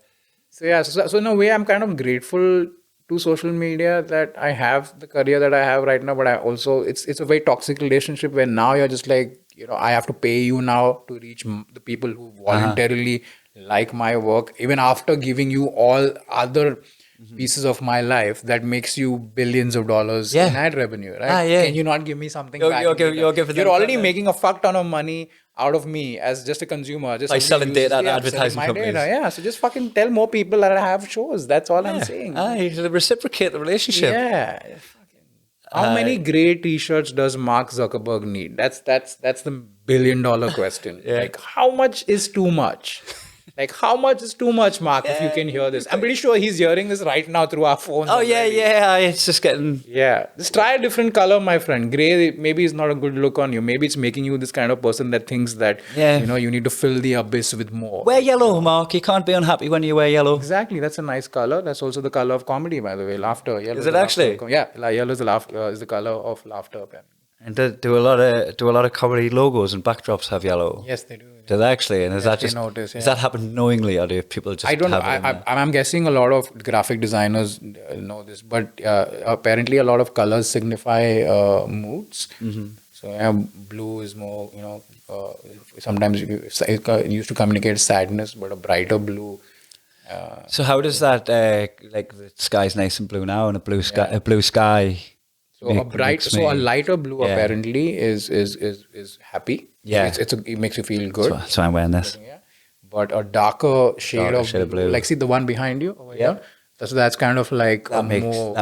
So yeah, so in a way, I'm kind of grateful to social media that I have the career that I have right now. But I also, it's a very toxic relationship where now you're just like, I have to pay you now to reach the people who voluntarily like my work, even after giving you all other pieces of my life that makes you billions of dollars in ad revenue, right? Can you not give me something back? You're already making a fuck ton of money out of me as just a consumer. Just by selling data and selling advertising my companies. data, yeah. So just fucking tell more people that I have shows. That's all I'm saying. Reciprocate the relationship. Yeah. How many grey t-shirts does Mark Zuckerberg need? That's the $1 billion question. Like, how much is too much? Like, how much is too much, Mark, if you can hear this? I'm pretty sure he's hearing this right now through our phones. Oh, yeah. It's just getting... Yeah. Just try a different color, my friend. Grey maybe is not a good look on you. Maybe it's making you this kind of person that thinks that, you need to fill the abyss with more. Wear yellow, Mark. You can't be unhappy when you wear yellow. Exactly. That's a nice color. That's also the color of comedy, by the way. Laughter. Yellow is it actually? Yeah. Yellow is the color of laughter, apparently. And do a lot of comedy logos and backdrops have yellow? Yes, they do. Do they actually? And is that just notice, does that happen knowingly, or do people just? I don't know. have it I'm guessing a lot of graphic designers know this, but apparently a lot of colors signify moods. So blue is more, sometimes it used to communicate sadness, but a brighter blue. So how does that like the sky's nice and blue now, and a blue sky? So a lighter blue apparently is happy. Yeah, it makes you feel good. So I'm wearing this. Yeah. But a darker shade of blue, like see the one behind you over here. That's kind of like that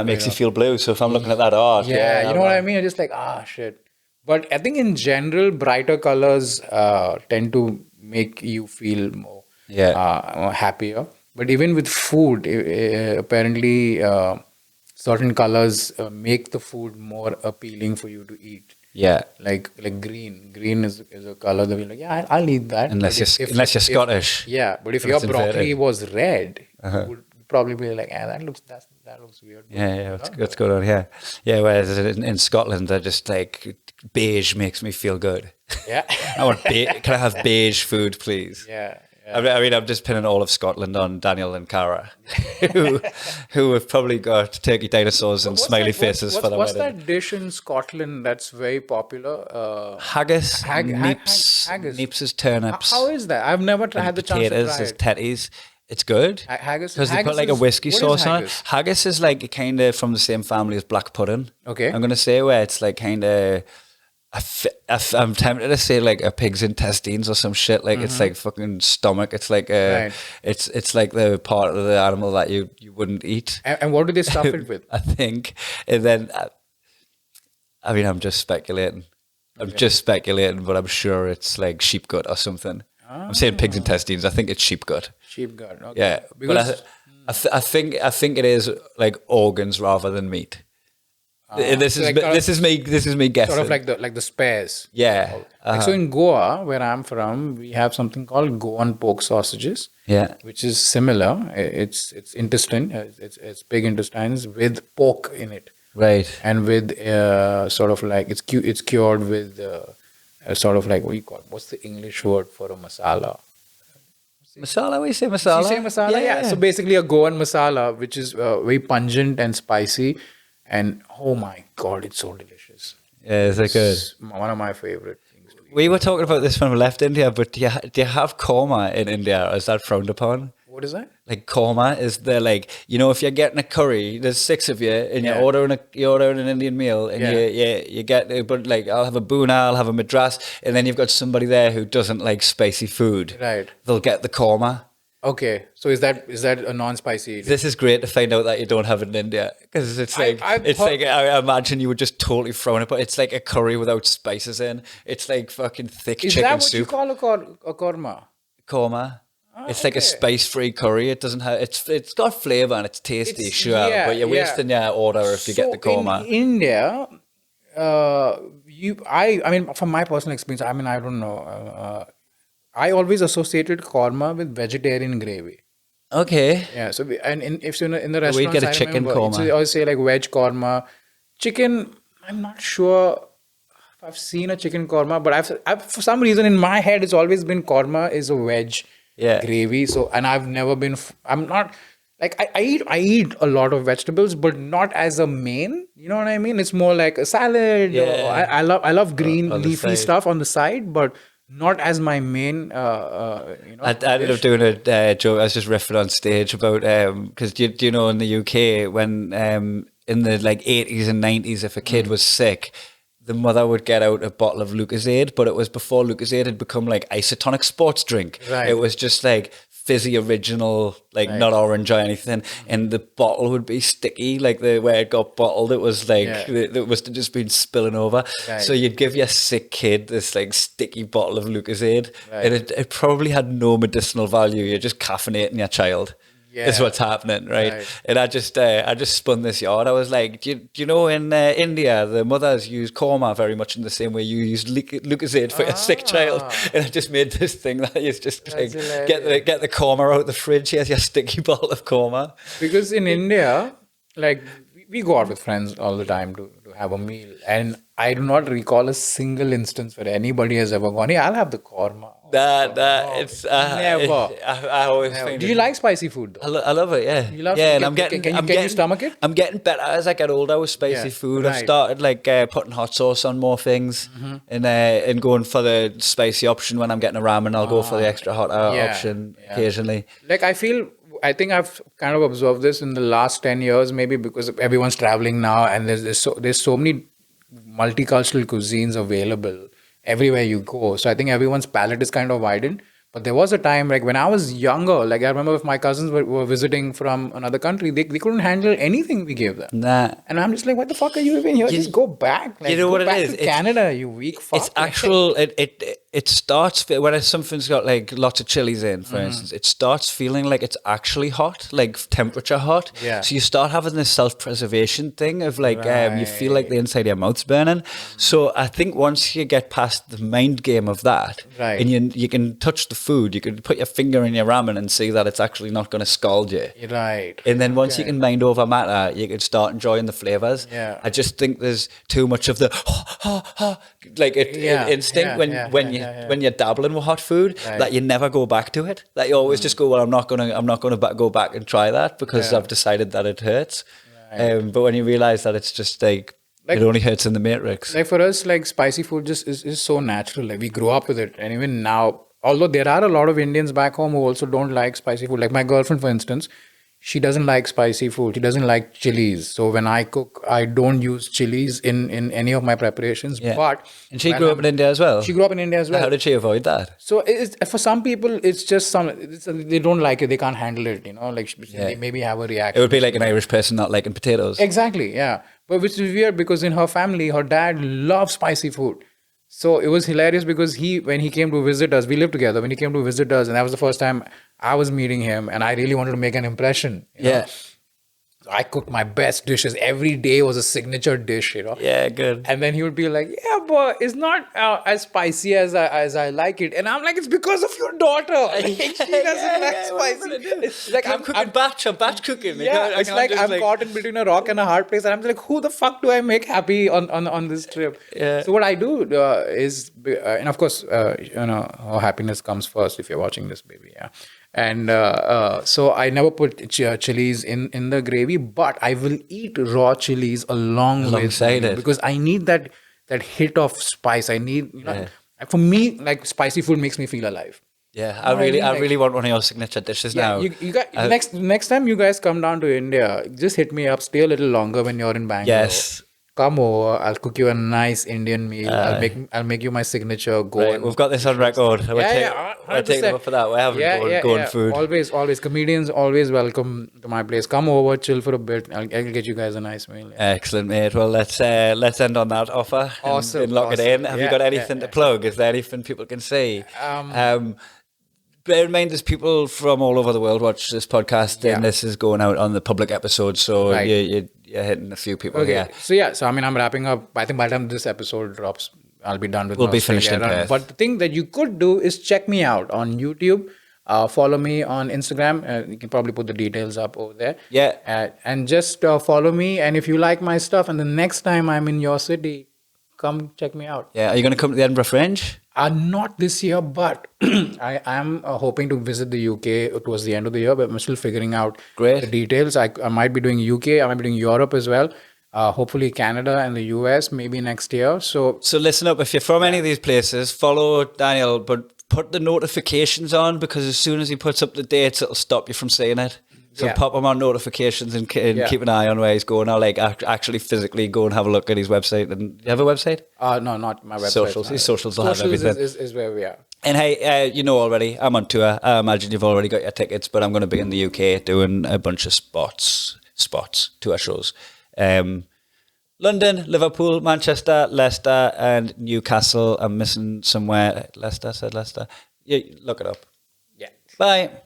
makes you feel blue. So if I'm looking at that art, you know what I mean. You're just like shit. But I think in general, brighter colors tend to make you feel more happier. But even with food, apparently certain colors make the food more appealing for you to eat. Yeah, like green. Green is a color that you're like, I'll eat that. Unless you're Scottish. But if your broccoli was red, you would probably be like, that looks weird. What's going on here? Yeah, whereas in Scotland, they're just like beige makes me feel good. Yeah, can I have beige food, please? Yeah. I mean, I'm just pinning all of Scotland on Daniel and Cara, who have probably got turkey dinosaurs and smiley faces for their What's wedding. that dish in Scotland that's very popular? Haggis, haggis. neeps is turnips. How is that? I've never had the chance to try potatoes is it. tetties. It's good. Haggis? Because they put like a whiskey what is sauce on it. haggis? Haggis is like kind of from the same family as black pudding. Okay. I'm going to say where it's like kind of... I'm tempted to say like a pig's intestines or some shit. Like it's like fucking stomach. It's like it's like the part of the animal that you wouldn't eat. And what do they stuff it with? I think. And then, I mean, I'm just speculating. But I'm sure it's like sheep gut or something. I'm saying pig's intestines. I think it's sheep gut. Sheep gut. Okay. Yeah, Because but I think it is like organs rather than meat. This so is like me- this is me. This is me guessing. sort of like the spares. Yeah. Like, so in Goa, where I'm from, we have something called Goan pork sausages. Yeah. Which is similar. It's intestine. It's pig intestines with pork in it, Right. and with sort of like it's cured with sort of like what do you call it? What's the English word for a masala? Masala. We say masala. You say masala, yeah. So basically a Goan masala, which is very pungent and spicy, and oh my god, it's so delicious. Yeah, is that good? It's one of my favorite things to eat. We were talking about this when we left India, but do you have korma in India, or is that frowned upon? What is that? Like korma is the like, if you're getting a curry, there's 6 of you, and Yeah. you're ordering an Indian meal, and Yeah. you get, but like I'll have a boona, I'll have a madras, and then you've got somebody there who doesn't like spicy food. Right. They'll get the korma. Okay. So is that a non-spicy? This is great to find out that you don't have it in India, because it's like I imagine you would just totally throw it, but it's like a curry without spices in. It's like fucking thick Is chicken that what soup. you call a korma? Korma. It's like a okay. spice-free curry. It doesn't have. It's got flavor and it's tasty, sure, yeah, but you're yeah. wasting your order if you get the korma. In India, I mean, from my personal experience, I mean, I don't know. I always associated korma with vegetarian gravy. Okay. Yeah. So if you're in the restaurant, get a chicken korma. So I always say like veg korma, chicken. I'm not sure if I've seen a chicken korma, but I've for some reason in my head it's always been korma is a veg gravy. So and I've never been. I'm not. Like I eat a lot of vegetables, but not as a main. You know what I mean? It's more like a salad. Yeah. I love green on the leafy side. stuff on the side, but not as my main. I ended up doing a joke. I was just riffing on stage about because do you know in the UK when in the like 80s and 90s if a kid was sick, the mother would get out a bottle of Lucozade, but it was before Lucozade had become like isotonic sports drink. Right. It was just like fizzy original, like not orange or anything, and the bottle would be sticky, like the where it got bottled. It was like it must have just been spilling over. Right. So you'd give your sick kid this like sticky bottle of Lucozade, Right. and it probably had no medicinal value. You're just caffeinating your child. Is Yeah. what's happening, right? Right. And I just spun this yard. I was like, do you know in India the mothers use korma very much in the same way you use Lucozade for your sick child, and I just made this thing that is just like hilarious. get the korma out the fridge. Here's your sticky bottle of korma. Because in India, like we go out with friends all the time to have a meal, and I do not recall a single instance where anybody has ever gone, "Hey, I'll have the korma." It's Never. I always think. Do you like spicy food though? I love it, yeah. You love yeah, it? and I'm getting. Can you stomach it? I'm getting better as I get older with spicy Yeah, food. I've right. started like putting hot sauce on more things, and going for the spicy option when I'm getting a ramen. I'll go for the extra hot option occasionally. Like I think I've kind of observed this in the last 10 years, maybe because everyone's traveling now, and there's so many multicultural cuisines available everywhere you go. So I think everyone's palate is kind of widened. But there was a time, like when I was younger, like I remember if my cousins were visiting from another country, they couldn't handle anything we gave them. Nah. And I'm just like, what the fuck are you even here? Just go back. Like, you know go what it back is? to It's- Canada, you weak fuck. It's actual. It starts when something's got like lots of chilies in, for instance. It starts feeling like it's actually hot, like temperature hot. Yeah. So you start having this self-preservation thing of like you feel like the inside of your mouth's burning. So I think once you get past the mind game of that, Right. and you can touch the food, you can put your finger in your ramen and see that it's actually not going to scald you. Right. And then once you can mind over matter, you can start enjoying the flavors. Yeah. I just think there's too much of the like instinct when you're dabbling with hot food, Right. that you never go back to it. That you always just go, well, I'm not gonna go back and try that because I've decided that it hurts. But when you realize that it's just like it only hurts in the Matrix. Like for us, like spicy food just is so natural. Like we grew up with it. And even now, although there are a lot of Indians back home who also don't like spicy food. Like my girlfriend, for instance, she doesn't like spicy food. She doesn't like chilies. So when I cook, I don't use chilies in any of my preparations. Yeah. But And she grew up in India as well. she grew up in India as well. How did she avoid that? So for some people, it's just they don't like it. They can't handle it. You know, like they maybe have a reaction. It would be like an Irish person not liking potatoes. Exactly, yeah. But which is weird because in her family, her dad loves spicy food. So it was hilarious because when he came to visit us, we lived together. When he came to visit us, and that was the first time I was meeting him, and I really wanted to make an impression. You know? I cooked my best dishes. Every day was a signature dish, Yeah, good. And then he would be like, "Yeah, but it's not as spicy as I like it." And I'm like, "It's because of your daughter. Like, she doesn't like spicy." It's like I'm cooking batch cooking. Yeah, it's like I'm caught in between a rock and a hard place, and I'm like, "Who the fuck do I make happy on this trip?" Yeah. So what I do is, and of course, happiness comes first if you're watching this, baby. Yeah. And so I never put chilies in the gravy, but I will eat raw chilies Alongside it. because I need that hit of spice. I need, for me, like spicy food makes me feel alive. Yeah, I really want one of your signature dishes now. You got, next time you guys come down to India, just hit me up. Stay a little longer when you're in Bangalore. Yes. Come over. I'll cook you a nice Indian meal. I'll make you my signature Right, we've got this on record. We're taking them up for that. We're having going food. Always. Comedians always welcome to my place. Come over, chill for a bit. I'll get you guys a nice meal. Yeah. Excellent, mate. Well, let's end on that offer. Awesome. And lock it in. Have you got anything to plug? Is there anything people can see? Bear in mind, there's people from all over the world watch this podcast, and this is going out on the public episode, so you're hitting a few people here. So I mean, I'm wrapping up. I think by the time this episode drops, I'll be done with. We'll be finished in Perth. But the thing that you could do is check me out on YouTube. Follow me on Instagram. You can probably put the details up over there. Yeah. And just follow me. And if you like my stuff, and the next time I'm in your city, come check me out. Yeah. Are you going to come to the Edinburgh Fringe? Not this year, but I am hoping to visit the UK towards the end of the year, but I'm still figuring out the details. I might be doing UK, I might be doing Europe as well. Hopefully Canada and the US maybe next year. So listen up, if you're from any of these places, follow Daniel, but put the notifications on, because as soon as he puts up the dates, it'll stop you from seeing it. So pop him on notifications and keep an eye on where he's going. I'll actually physically go and have a look at his website. And do you have a website? No, not my website. Socials. His socials will have everything. Is where we are. And hey, you know already, I'm on tour. I imagine you've already got your tickets, but I'm going to be in the UK doing a bunch of tour shows. London, Liverpool, Manchester, Leicester, and Newcastle. I'm missing somewhere. Leicester. Yeah, look it up. Yeah. Bye.